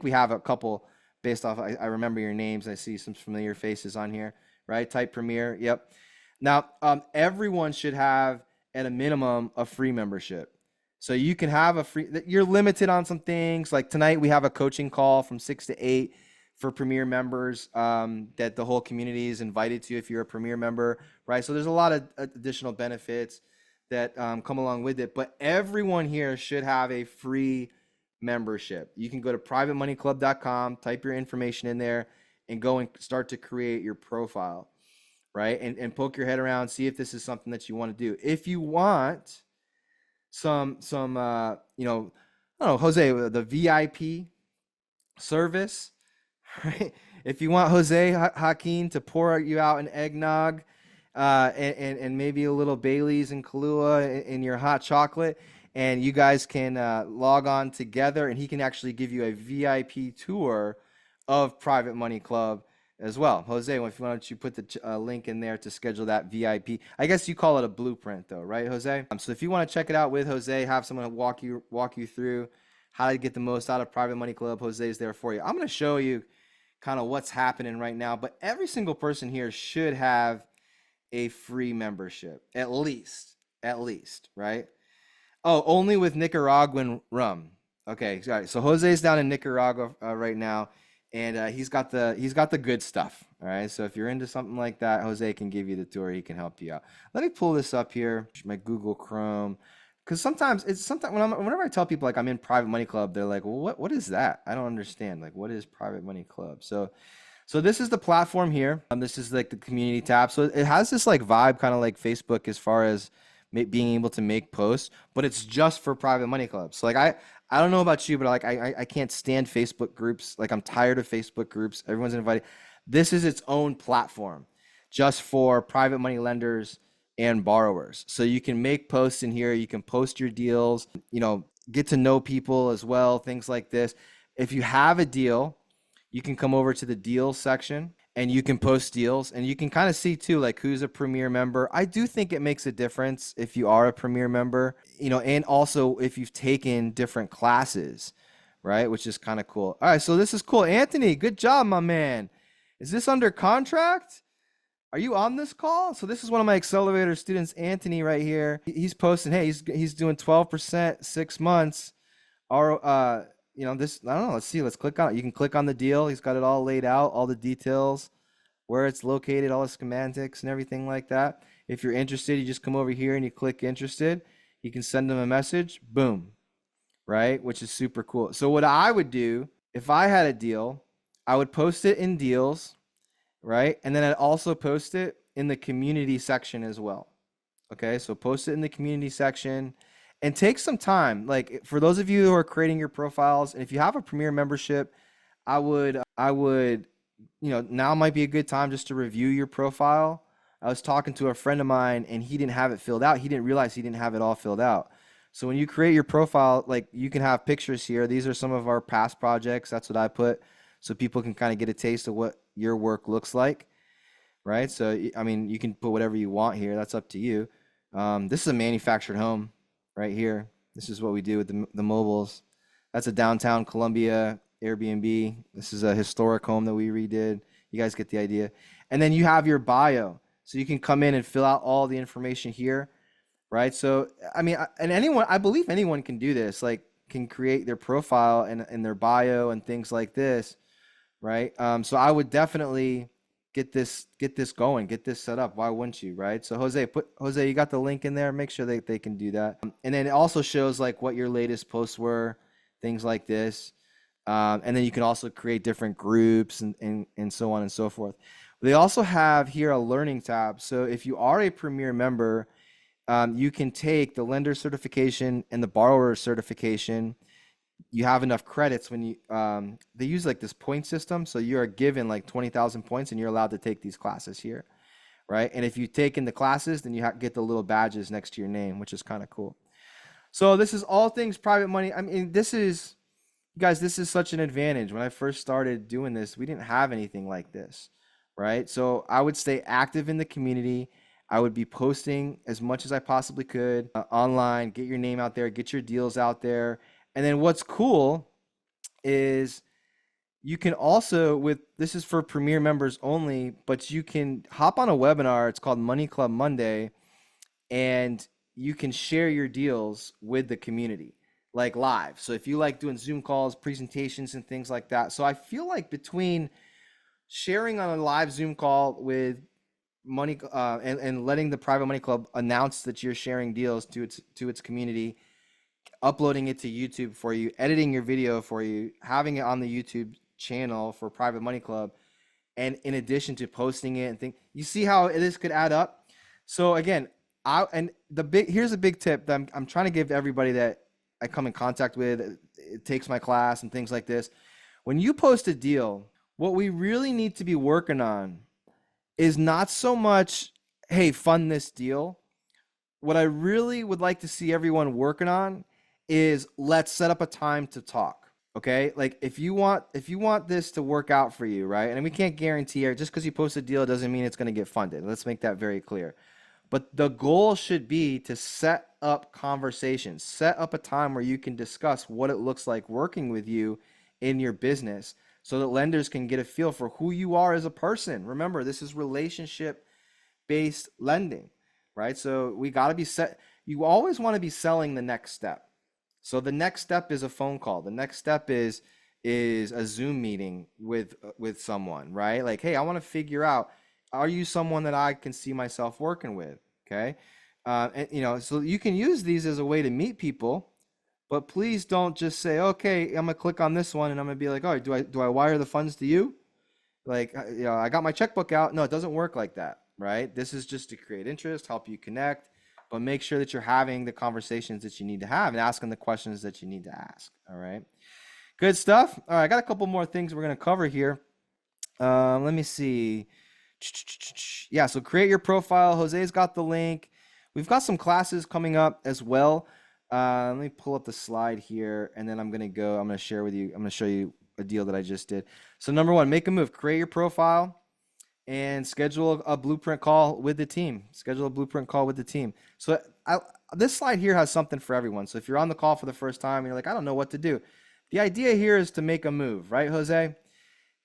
[SPEAKER 1] we have a couple based off. I remember your names. I see some familiar faces on here, right? Type Premier. Yep. Now, everyone should have at a minimum a free membership. So you can have a free. You're limited on some things. Like tonight, we have a coaching call from 6 to 8 for Premier members that the whole community is invited to if you're a Premier member, right? So there's a lot of additional benefits that come along with it. But everyone here should have a free membership. You can go to privatemoneyclub.com, type your information in there, and go and start to create your profile, right? And poke your head around, see if this is something that you want to do. If you want some you know, I don't know, Jose, the VIP service, right? If you want Jose Joaquin to pour you out an eggnog and maybe a little Bailey's and Kahlua in your hot chocolate, and you guys can log on together, and he can actually give you a VIP tour of Private Money Club as well. Jose, if you want to put the link in there to schedule that VIP. I guess you call it a blueprint though, right, Jose? So if you want to check it out with Jose, have someone walk you through how to get the most out of Private Money Club, Jose is there for you. I'm going to show you kind of what's happening right now, but every single person here should have a free membership, at least, right? Oh, only with Nicaraguan rum. Okay, so Jose's down in Nicaragua right now, and he's got the good stuff. All right, so if you're into something like that, Jose can give you the tour. He can help you out. Let me pull this up here, my Google Chrome, because sometimes whenever I tell people like I'm in Private Money Club, they're like, well, what is that? I don't understand. Like, what is Private Money Club? So this is the platform here. This is like the community tab. So it has this like vibe, kind of like Facebook, as far as being able to make posts, but it's just for Private Money Clubs. So like I don't know about you, but like I can't stand Facebook groups. Like I'm tired of Facebook groups. Everyone's invited. This is its own platform just for private money lenders and borrowers. So you can make posts in here. You can post your deals, get to know people as well, things like this. If you have a deal, you can come over to the deals section and you can post deals, and you can kind of see too, like who's a Premier member. I do think it makes a difference if you are a Premier member, and also if you've taken different classes, right? Which is kind of cool. All right, so this is cool. Anthony, good job, my man. Is this under contract? Are you on this call? So this is one of my accelerator students, Anthony, right here. He's posting, hey, he's doing 12%, 6 months. This, I don't know. Let's see. Let's click on it. You can click on the deal. He's got it all laid out, all the details, where it's located, all the schematics and everything like that. If you're interested, you just come over here and you click interested. You can send them a message. Boom. Right? Which is super cool. So what I would do if I had a deal, I would post it in deals, right? And then I'd also post it in the community section as well. Okay. So post it in the community section. And take some time, like for those of you who are creating your profiles, and if you have a Premier membership, I would, now might be a good time just to review your profile. I was talking to a friend of mine, and he didn't have it filled out. He didn't realize he didn't have it all filled out. So when you create your profile, like you can have pictures here. These are some of our past projects. That's what I put, so people can kind of get a taste of what your work looks like, right? So I mean, you can put whatever you want here. That's up to you. This is a manufactured home. Right here. This is what we do with the mobiles. That's a downtown Columbia Airbnb. This is a historic home that we redid. You guys get the idea. And then you have your bio. So you can come in and fill out all the information here, right? So, I mean, I believe anyone can do this, like can create their profile and their bio and things like this, right? So I would definitely get this going, get this set up. Why wouldn't you, right? So Jose, you got the link in there. Make sure they can do that. And then it also shows like what your latest posts were, things like this. And then you can also create different groups and so on and so forth. They also have here a learning tab. So if you are a Premier member, you can take the lender certification and the borrower certification. You have enough credits when you they use like this point system, so you are given like 20,000 points and you're allowed to take these classes here, right? And if you take in the classes, then you get the little badges next to your name, which is kind of cool. So this is all things private money. I mean, this is such an advantage. When I first started doing this, we didn't have anything like this, right? So I would stay active in the community, I would be posting as much as I possibly could online, get your name out there, get your deals out there. And then what's cool is you can also, with this is for Premier members only, but you can hop on a webinar. It's called Money Club Monday, and you can share your deals with the community like live. So if you like doing Zoom calls, presentations, and things like that. So I feel like between sharing on a live Zoom call with money and letting the private money club announce that you're sharing deals to its community, uploading it to YouTube for you, editing your video for you, having it on the YouTube channel for private money club, and in addition to posting it and you see how this could add up. So again, here's a big tip that I'm trying to give to everybody that I come in contact with, it takes my class and things like this. When you post a deal, what we really need to be working on is not so much, hey, fund this deal. What I really would like to see everyone working on is let's set up a time to talk. Okay, like if you want this to work out for you, right? And we can't guarantee it. Just because you post a deal doesn't mean it's going to get funded. Let's make that very clear. But the goal should be to set up conversations, set up a time where you can discuss what it looks like working with you in your business so that lenders can get a feel for who you are as a person. Remember, this is relationship-based lending, right? So we got to be set. You always want to be selling the next step. So the next step is a phone call. The next step is a Zoom meeting with someone, right? Like, hey, I want to figure out, are you someone that I can see myself working with? Okay. And, so you can use these as a way to meet people, but please don't just say, okay, I'm going to click on this one and I'm going to be like, oh, do I wire the funds to you? Like, I got my checkbook out. No, it doesn't work like that, right? This is just to create interest, help you connect, but make sure that you're having the conversations that you need to have and asking the questions that you need to ask. All right. Good stuff. All right. I got a couple more things we're going to cover here. Let me see. Yeah. So create your profile. Jose's got the link. We've got some classes coming up as well. Let me pull up the slide here and then I'm going to share with you. I'm going to show you a deal that I just did. So number one, make a move, create your profile and schedule a blueprint call with the team. So this slide here has something for everyone. So if you're on the call for the first time and you're like, I don't know what to do. The idea here is to make a move, right, Jose?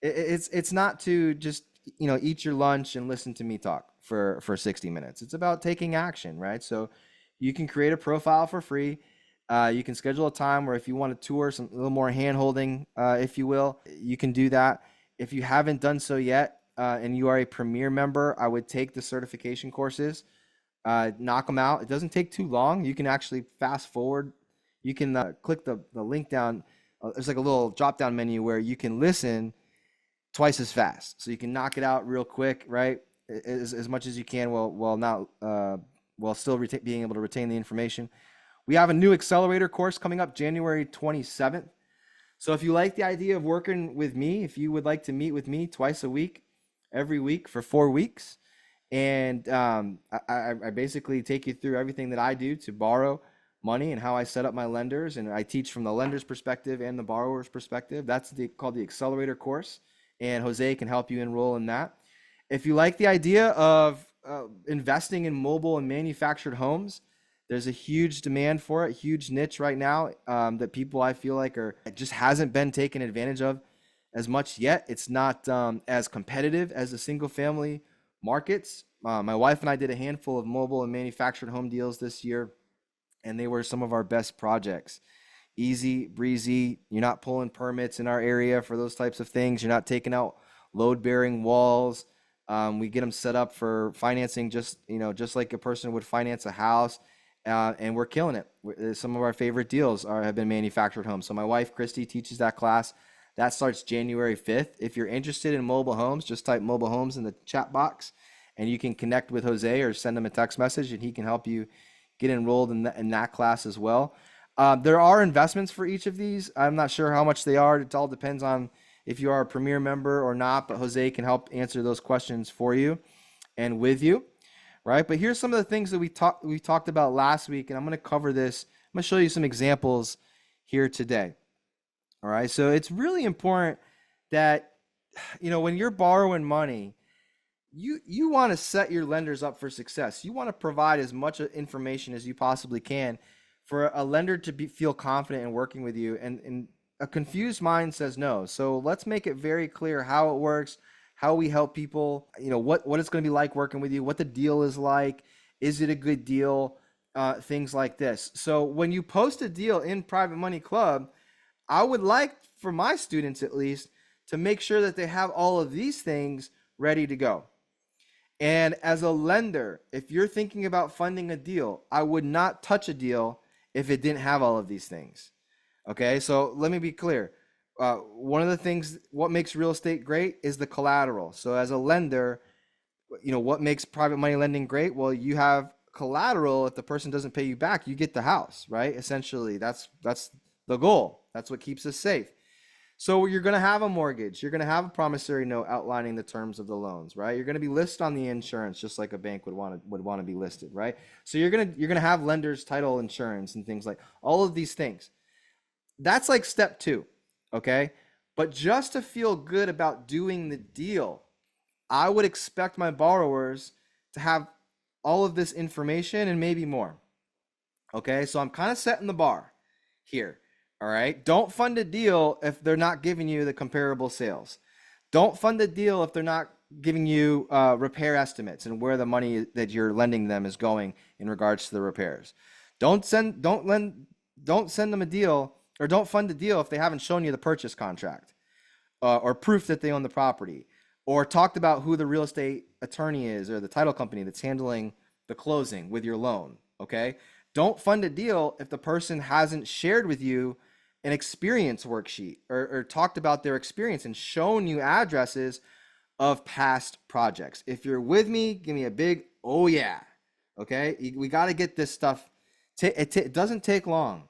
[SPEAKER 1] It's not to just, eat your lunch and listen to me talk for 60 minutes. It's about taking action, right? So you can create a profile for free. You can schedule a time where if you want to tour, a little more hand-holding, if you will, you can do that. If you haven't done so yet, and you are a Premier member, I would take the certification courses, knock them out. It doesn't take too long. You can actually fast forward. You can click the link down. There's like a little drop-down menu where you can listen twice as fast. So you can knock it out real quick, right? As much as you can while still being able to retain the information. We have a new accelerator course coming up January 27th. So if you like the idea of working with me, if you would like to meet with me twice a week, every week for 4 weeks, and I basically take you through everything that I do to borrow money and how I set up my lenders, and I teach from the lender's perspective and the borrower's perspective. That's called the accelerator course, and Jose can help you enroll in that. If you like the idea of investing in mobile and manufactured homes, there's a huge demand for it, huge niche right now that people I feel like just hasn't been taken advantage of as much yet. It's not as competitive as the single family markets. My wife and I did a handful of mobile and manufactured home deals this year, and they were some of our best projects. Easy breezy. You're not pulling permits in our area for those types of things. You're not taking out load-bearing walls. We get them set up for financing just like a person would finance a house, and we're killing it. Some of our favorite deals have been manufactured homes. So my wife, Christy, teaches that class. That starts January 5th. If you're interested in mobile homes, just type mobile homes in the chat box, and you can connect with Jose or send him a text message, and he can help you get enrolled in that class as well. There are investments for each of these. I'm not sure how much they are. It all depends on if you are a Premier member or not, but Jose can help answer those questions for you and with you, right? But here's some of the things that we talked about last week, and I'm going to cover this. I'm going to show you some examples here today. All right, so it's really important that, when you're borrowing money, you want to set your lenders up for success. You want to provide as much information as you possibly can for a lender to feel confident in working with you. And a confused mind says no. So let's make it very clear how it works, how we help people, what it's going to be like working with you, what the deal is like, is it a good deal, things like this. So when you post a deal in Private Money Club, I would like for my students at least to make sure that they have all of these things ready to go. And as a lender, if you're thinking about funding a deal, I would not touch a deal if it didn't have all of these things. Okay, so let me be clear. One of the things, what makes real estate great is the collateral. So as a lender, what makes private money lending great? Well, you have collateral. If the person doesn't pay you back, you get the house, right? Essentially, that's the goal. That's what keeps us safe. So you're going to have a mortgage. You're going to have a promissory note outlining the terms of the loans, right? You're going to be listed on the insurance just like a bank would want to be listed, right? So you're going to have lenders, title insurance, and things like all of these things. That's like step 2, okay? But just to feel good about doing the deal, I would expect my borrowers to have all of this information and maybe more. Okay, so I'm kind of setting the bar here. All right, don't fund a deal if they're not giving you the comparable sales. Don't fund a deal if they're not giving you repair estimates and where the money that you're lending them is going in regards to the repairs. Don't send them a deal, or don't fund a deal if they haven't shown you the purchase contract or proof that they own the property, or talked about who the real estate attorney is or the title company that's handling the closing with your loan. Okay, don't fund a deal if the person hasn't shared with you an experience worksheet or talked about their experience and shown you addresses of past projects. If you're with me, give me a big, oh yeah. Okay, we got to get this stuff. It doesn't take long.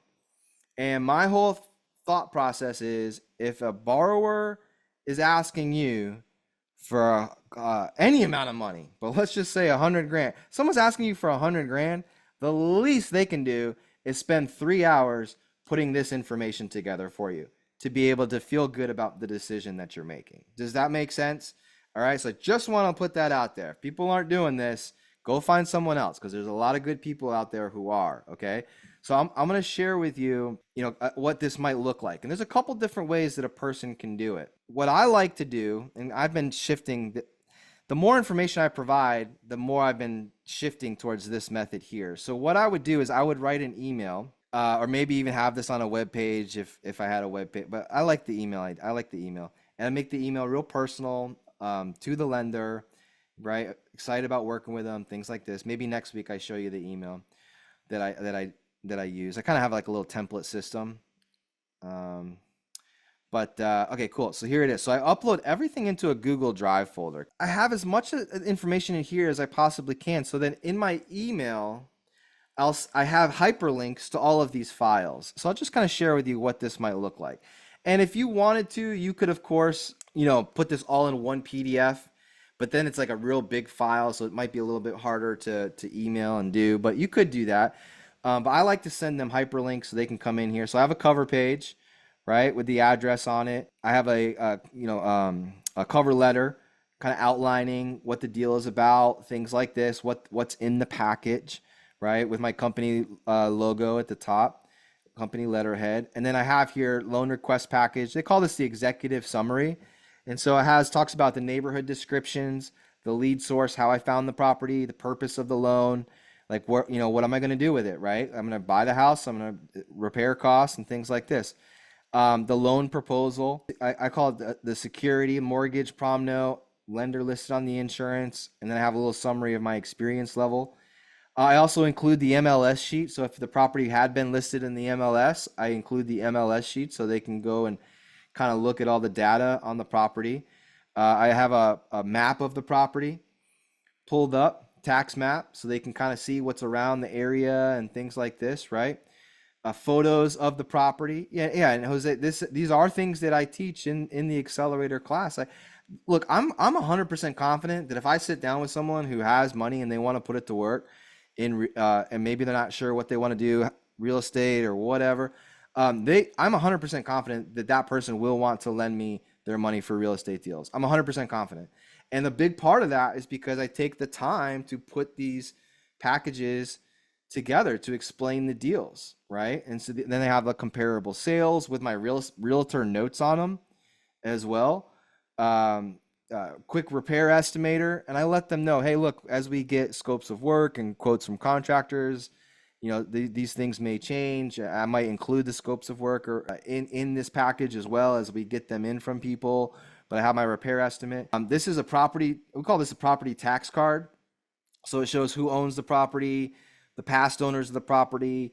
[SPEAKER 1] And my whole thought process is, if a borrower is asking you for any amount of money, but let's just say 100 grand, someone's asking you for 100 grand, the least they can do is spend 3 hours putting this information together for you to be able to feel good about the decision that you're making. Does that make sense? All right, so I just want to put that out there. If people aren't doing this, go find someone else, because there's a lot of good people out there who are. Okay, so I'm going to share with you, what this might look like. And there's a couple different ways that a person can do it. What I like to do, and I've been shifting, the more information I provide, the more I've been shifting towards this method here. So what I would do is I would write an email, or maybe even have this on a web page if I had a web page. But I like the email. I like the email, and I make the email real personal to the lender, right? Excited about working with them, things like this. Maybe next week I show you the email that I use. I kind of have like a little template system. Okay, cool. So here it is. So I upload everything into a Google Drive folder. I have as much information in here as I possibly can. So then in my email, I have hyperlinks to all of these files. So I'll just kind of share with you what this might look like. And if you wanted to, you could, of course, put this all in one PDF, but then it's like a real big file. So it might be a little bit harder to email and do, but you could do that. But I like to send them hyperlinks so they can come in here. So I have a cover page, right, with the address on it. I have a cover letter kind of outlining what the deal is about, things like this, what's in the package, right, with my company logo at the top, company letterhead. And then I have here loan request package. They call this the executive summary. And so it talks about the neighborhood descriptions, the lead source, how I found the property, the purpose of the loan, like what am I going to do with it, right? I'm going to buy the house, I'm going to repair costs and things like this. The loan proposal, I call it the security, mortgage, prom note, lender listed on the insurance, and then I have a little summary of my experience level. I also include the MLS sheet. So if the property had been listed in the MLS, I include the MLS sheet so they can go and kind of look at all the data on the property. I have a map of the property pulled up, tax map, so they can kind of see what's around the area and things like this, right? Photos of the property. Yeah. And Jose, these are things that I teach in the accelerator class. Look, I'm 100% confident that if I sit down with someone who has money and they want to put it to work and maybe they're not sure what they want to do, real estate or whatever, I'm 100% confident that person will want to lend me their money for real estate deals. I'm 100% confident. And the big part of that is because I take the time to put these packages together to explain the deals, right? And so then I have the comparable sales with my realtor notes on them as well. Quick repair estimator, and I let them know, hey, look, as we get scopes of work and quotes from contractors, these things may change. I might include the scopes of work or in this package as well as we get them in from people. But I have my repair estimate. This is a property. We call this a property tax card. So it shows who owns the property, the past owners of the property,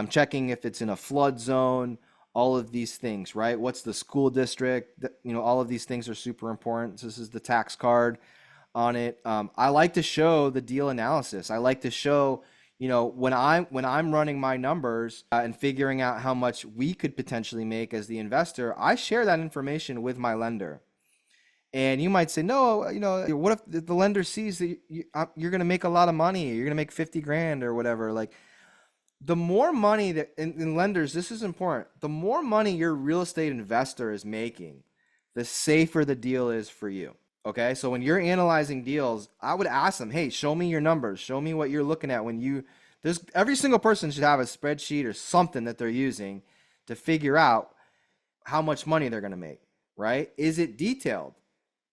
[SPEAKER 1] checking if it's in a flood zone, all of these things, right? What's the school district? All of these things are super important. So this is the tax card on it. I like to show the deal analysis. I like to show, when I'm running my numbers and figuring out how much we could potentially make as the investor, I share that information with my lender. And you might say, no, what if the lender sees that you're going to make a lot of money, you're going to make 50 grand or whatever. Like, the more money that in lenders, this is important. The more money your real estate investor is making, the safer the deal is for you. Okay. So when you're analyzing deals, I would ask them, hey, show me your numbers. Show me what you're looking at every single person should have a spreadsheet or something that they're using to figure out how much money they're going to make, right? Is it detailed?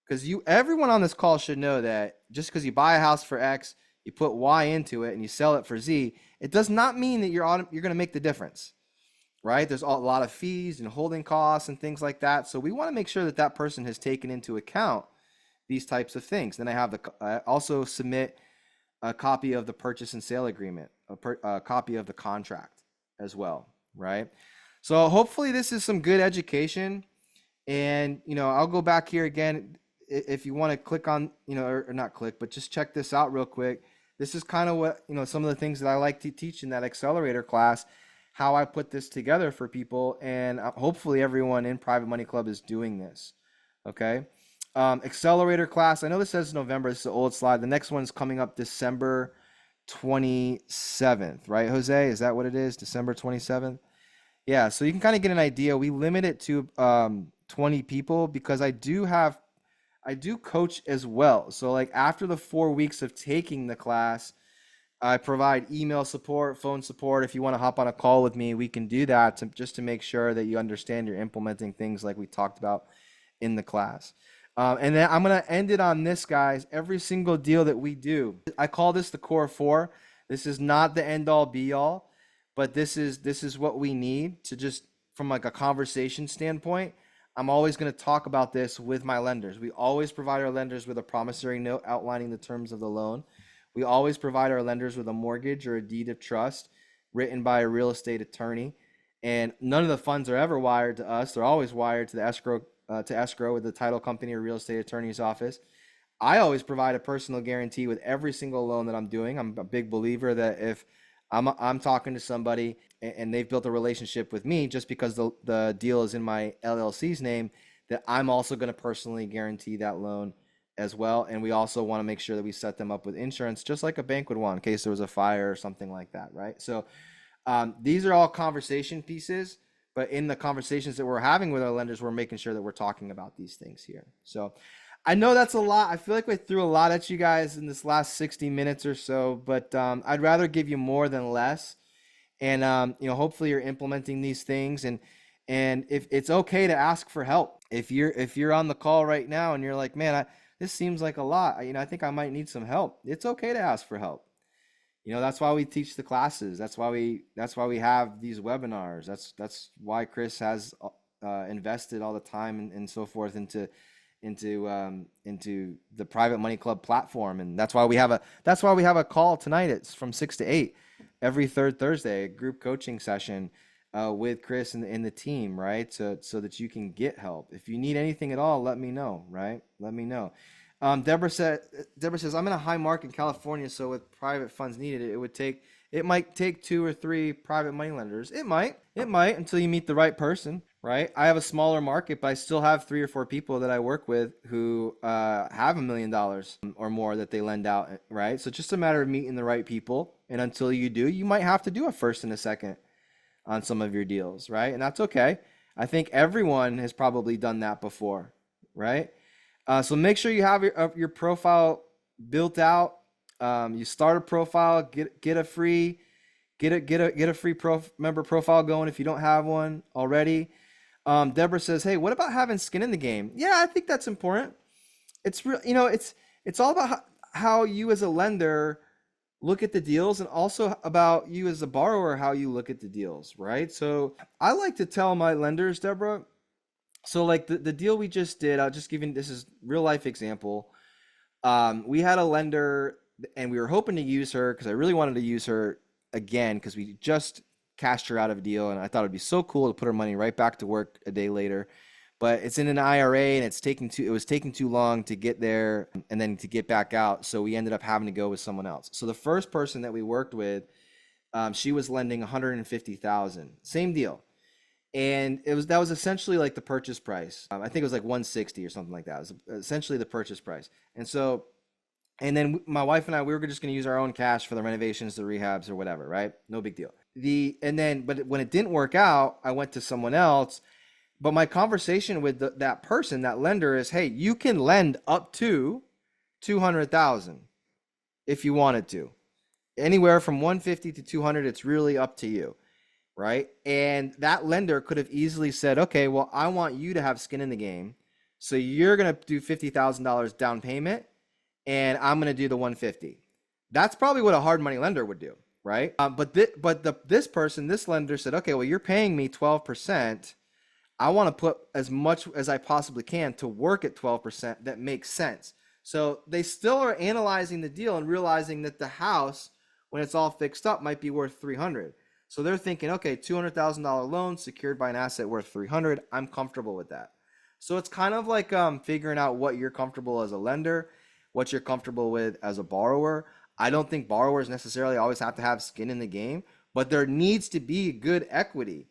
[SPEAKER 1] Because everyone on this call should know that just because you buy a house for X, you put Y into it and you sell it for Z, it does not mean that you're going to make the difference, right? There's a lot of fees and holding costs and things like that. So we want to make sure that that person has taken into account these types of things. Then I also submit a copy of the purchase and sale agreement, a copy of the contract as well, right? So hopefully this is some good education. And, I'll go back here again. If you want to click on, or not click, but just check this out real quick. This is kind of what, some of the things that I like to teach in that accelerator class, how I put this together for people. And hopefully everyone in Private Money Club is doing this. Okay. Accelerator class. I know this says November. This is an old slide. The next one's coming up December 27th, right, Jose? Is that what it is? December 27th? Yeah. So you can kind of get an idea. We limit it to 20 people because I do coach as well. So like after the 4 weeks of taking the class, I provide email support, phone support. If you want to hop on a call with me, we can do that just to make sure that you understand you're implementing things like we talked about in the class. And then I'm going to end it on this, guys. Every single deal that we do, I call this the core four. This is not the end all be all, but this is what we need to just from like a conversation standpoint. I'm always going to talk about this with my lenders. We always provide our lenders with a promissory note outlining the terms of the loan. We always provide our lenders with a mortgage or a deed of trust written by a real estate attorney. And none of the funds are ever wired to us. They're always wired to the escrow with the title company or real estate attorney's office. I always provide a personal guarantee with every single loan that I'm doing. I'm a big believer that if I'm talking to somebody and they've built a relationship with me just because the deal is in my LLC's name, that I'm also going to personally guarantee that loan as well. And we also want to make sure that we set them up with insurance, just like a bank would want in case there was a fire or something like that, right? So these are all conversation pieces, but in the conversations that we're having with our lenders, we're making sure that we're talking about these things here. So I know that's a lot. I feel like we threw a lot at you guys in this last 60 minutes or so, but I'd rather give you more than less. And hopefully you're implementing these things. And if it's okay to ask for help, if you're on the call right now and you're like, man, this seems like a lot. I think I might need some help. It's okay to ask for help. That's why we teach the classes. That's why we have these webinars. That's why Chris has invested all the time and so forth into the Private Money Club platform. And that's why we have a call tonight. It's from 6 to 8 every third Thursday, a group coaching session with Chris and the team, right? So that you can get help. If you need anything at all, let me know, right? Let me know. Deborah says, I'm in a high market in California, so with private funds needed, it might take 2 or 3 private money lenders. It might until you meet the right person, right? I have a smaller market, but I still have 3 or 4 people that I work with who have $1 million or more that they lend out, right? So it's just a matter of meeting the right people. And until you do, you might have to do a first and a second on some of your deals, right? And that's okay. I think everyone has probably done that before, right? So make sure you have your profile built out. You start a profile, get a free member profile going if you don't have one already. Deborah says, "Hey, what about having skin in the game?" Yeah, I think that's important. It's real, it's all about how you as a lender look at the deals, and also about you as a borrower, how you look at the deals, right? So I like to tell my lenders, Deborah. So like the deal we just did, I'll just give you, this is real life example. We had a lender and we were hoping to use her because I really wanted to use her again because we just cashed her out of a deal and I thought it'd be so cool to put her money right back to work a day later. But it's in an IRA and it was taking too long to get there and then to get back out. So we ended up having to go with someone else. So the first person that we worked with, she was lending 150,000, same deal. And that was essentially like the purchase price. I think it was like 160 or something like that. It was essentially the purchase price. And then my wife and I, we were just going to use our own cash for the renovations, the rehabs, or whatever, right? No big deal. But when it didn't work out, I went to someone else. But my conversation with that person, that lender, is, hey, you can lend up to 200,000 if you wanted to. Anywhere from 150 to 200, it's really up to you. Right? And that lender could have easily said, okay, well, I want you to have skin in the game. So you're going to do $50,000 down payment and I'm going to do the 150. That's probably what a hard money lender would do. Right? This lender said, okay, well, you're paying me 12%. I want to put as much as I possibly can to work at 12%. That makes sense. So they still are analyzing the deal and realizing that the house, when it's all fixed up, might be worth 300. So they're thinking, okay, $200,000 loan secured by an asset worth 300. I'm comfortable with that. So it's kind of like figuring out what you're comfortable as a lender, what you're comfortable with as a borrower. I don't think borrowers necessarily always have to have skin in the game, but there needs to be good equity.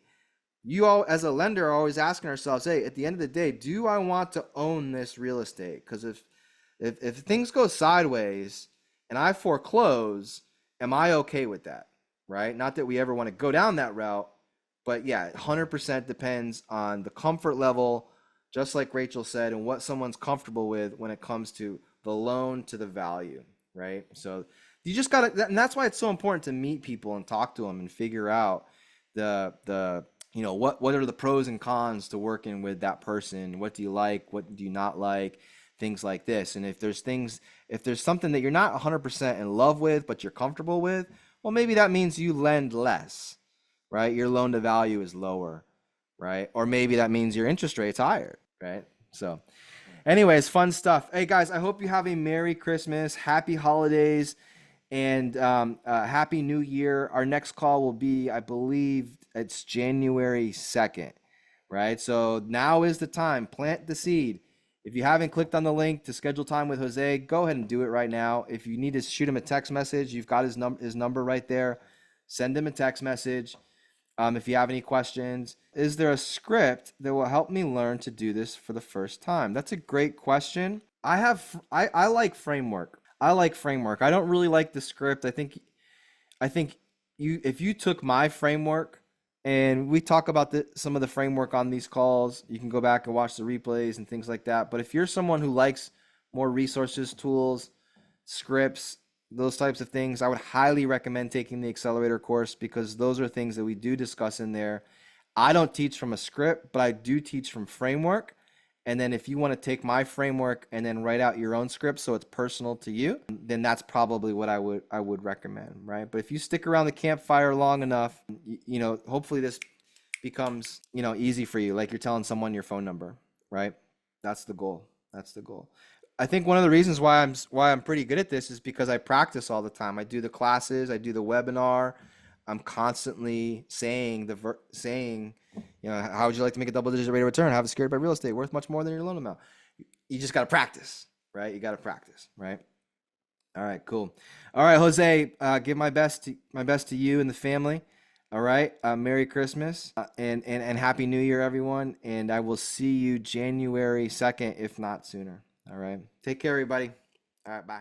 [SPEAKER 1] You all, as a lender, are always asking ourselves, hey, at the end of the day, do I want to own this real estate? Because if things go sideways and I foreclose, am I okay with that? Right? Not that we ever want to go down that route, but yeah, 100% depends on the comfort level, just like Rachel said, and what someone's comfortable with when it comes to the loan to the value, right? So you just got to, and that's why it's so important to meet people and talk to them and figure out what are the pros and cons to working with that person? What do you like? What do you not like? Things like this. And if there's something that you're not 100% in love with, but you're comfortable with, well, maybe that means you lend less, right? Your loan to value is lower, right? Or maybe that means your interest rate's higher, right? So anyways, fun stuff. Hey guys, I hope you have a Merry Christmas, Happy Holidays, and Happy New Year. Our next call will be, I believe it's January 2nd, right? So now is the time. Plant the seed. If you haven't clicked on the link to schedule time with Jose, go ahead and do it right now. If you need to shoot him a text message, you've got his number right there. Send him a text message. If you have any questions, is there a script that will help me learn to do this for the first time? That's a great question. I like framework. I don't really like the script. I think if you took my framework, and we talk about some of the framework on these calls, you can go back and watch the replays and things like that. But if you're someone who likes more resources, tools, scripts, those types of things, I would highly recommend taking the accelerator course, because those are things that we do discuss in there. I don't teach from a script, but I do teach from framework. And then if you want to take my framework and then write out your own script so it's personal to you, then that's probably what I would recommend, right? But if you stick around the campfire long enough, hopefully this becomes, easy for you. Like you're telling someone your phone number, right? That's the goal. I think one of the reasons why I'm pretty good at this is because I practice all the time. I do the classes, I do the webinar. I'm constantly saying, how would you like to make a double-digit rate of return? Have it secured by real estate worth much more than your loan amount. You just got to practice, right? You got to practice, right? All right, cool. All right, Jose, give my best to you and the family. All right, Merry Christmas and Happy New Year, everyone. And I will see you January 2nd, if not sooner. All right, take care, everybody. All right, bye.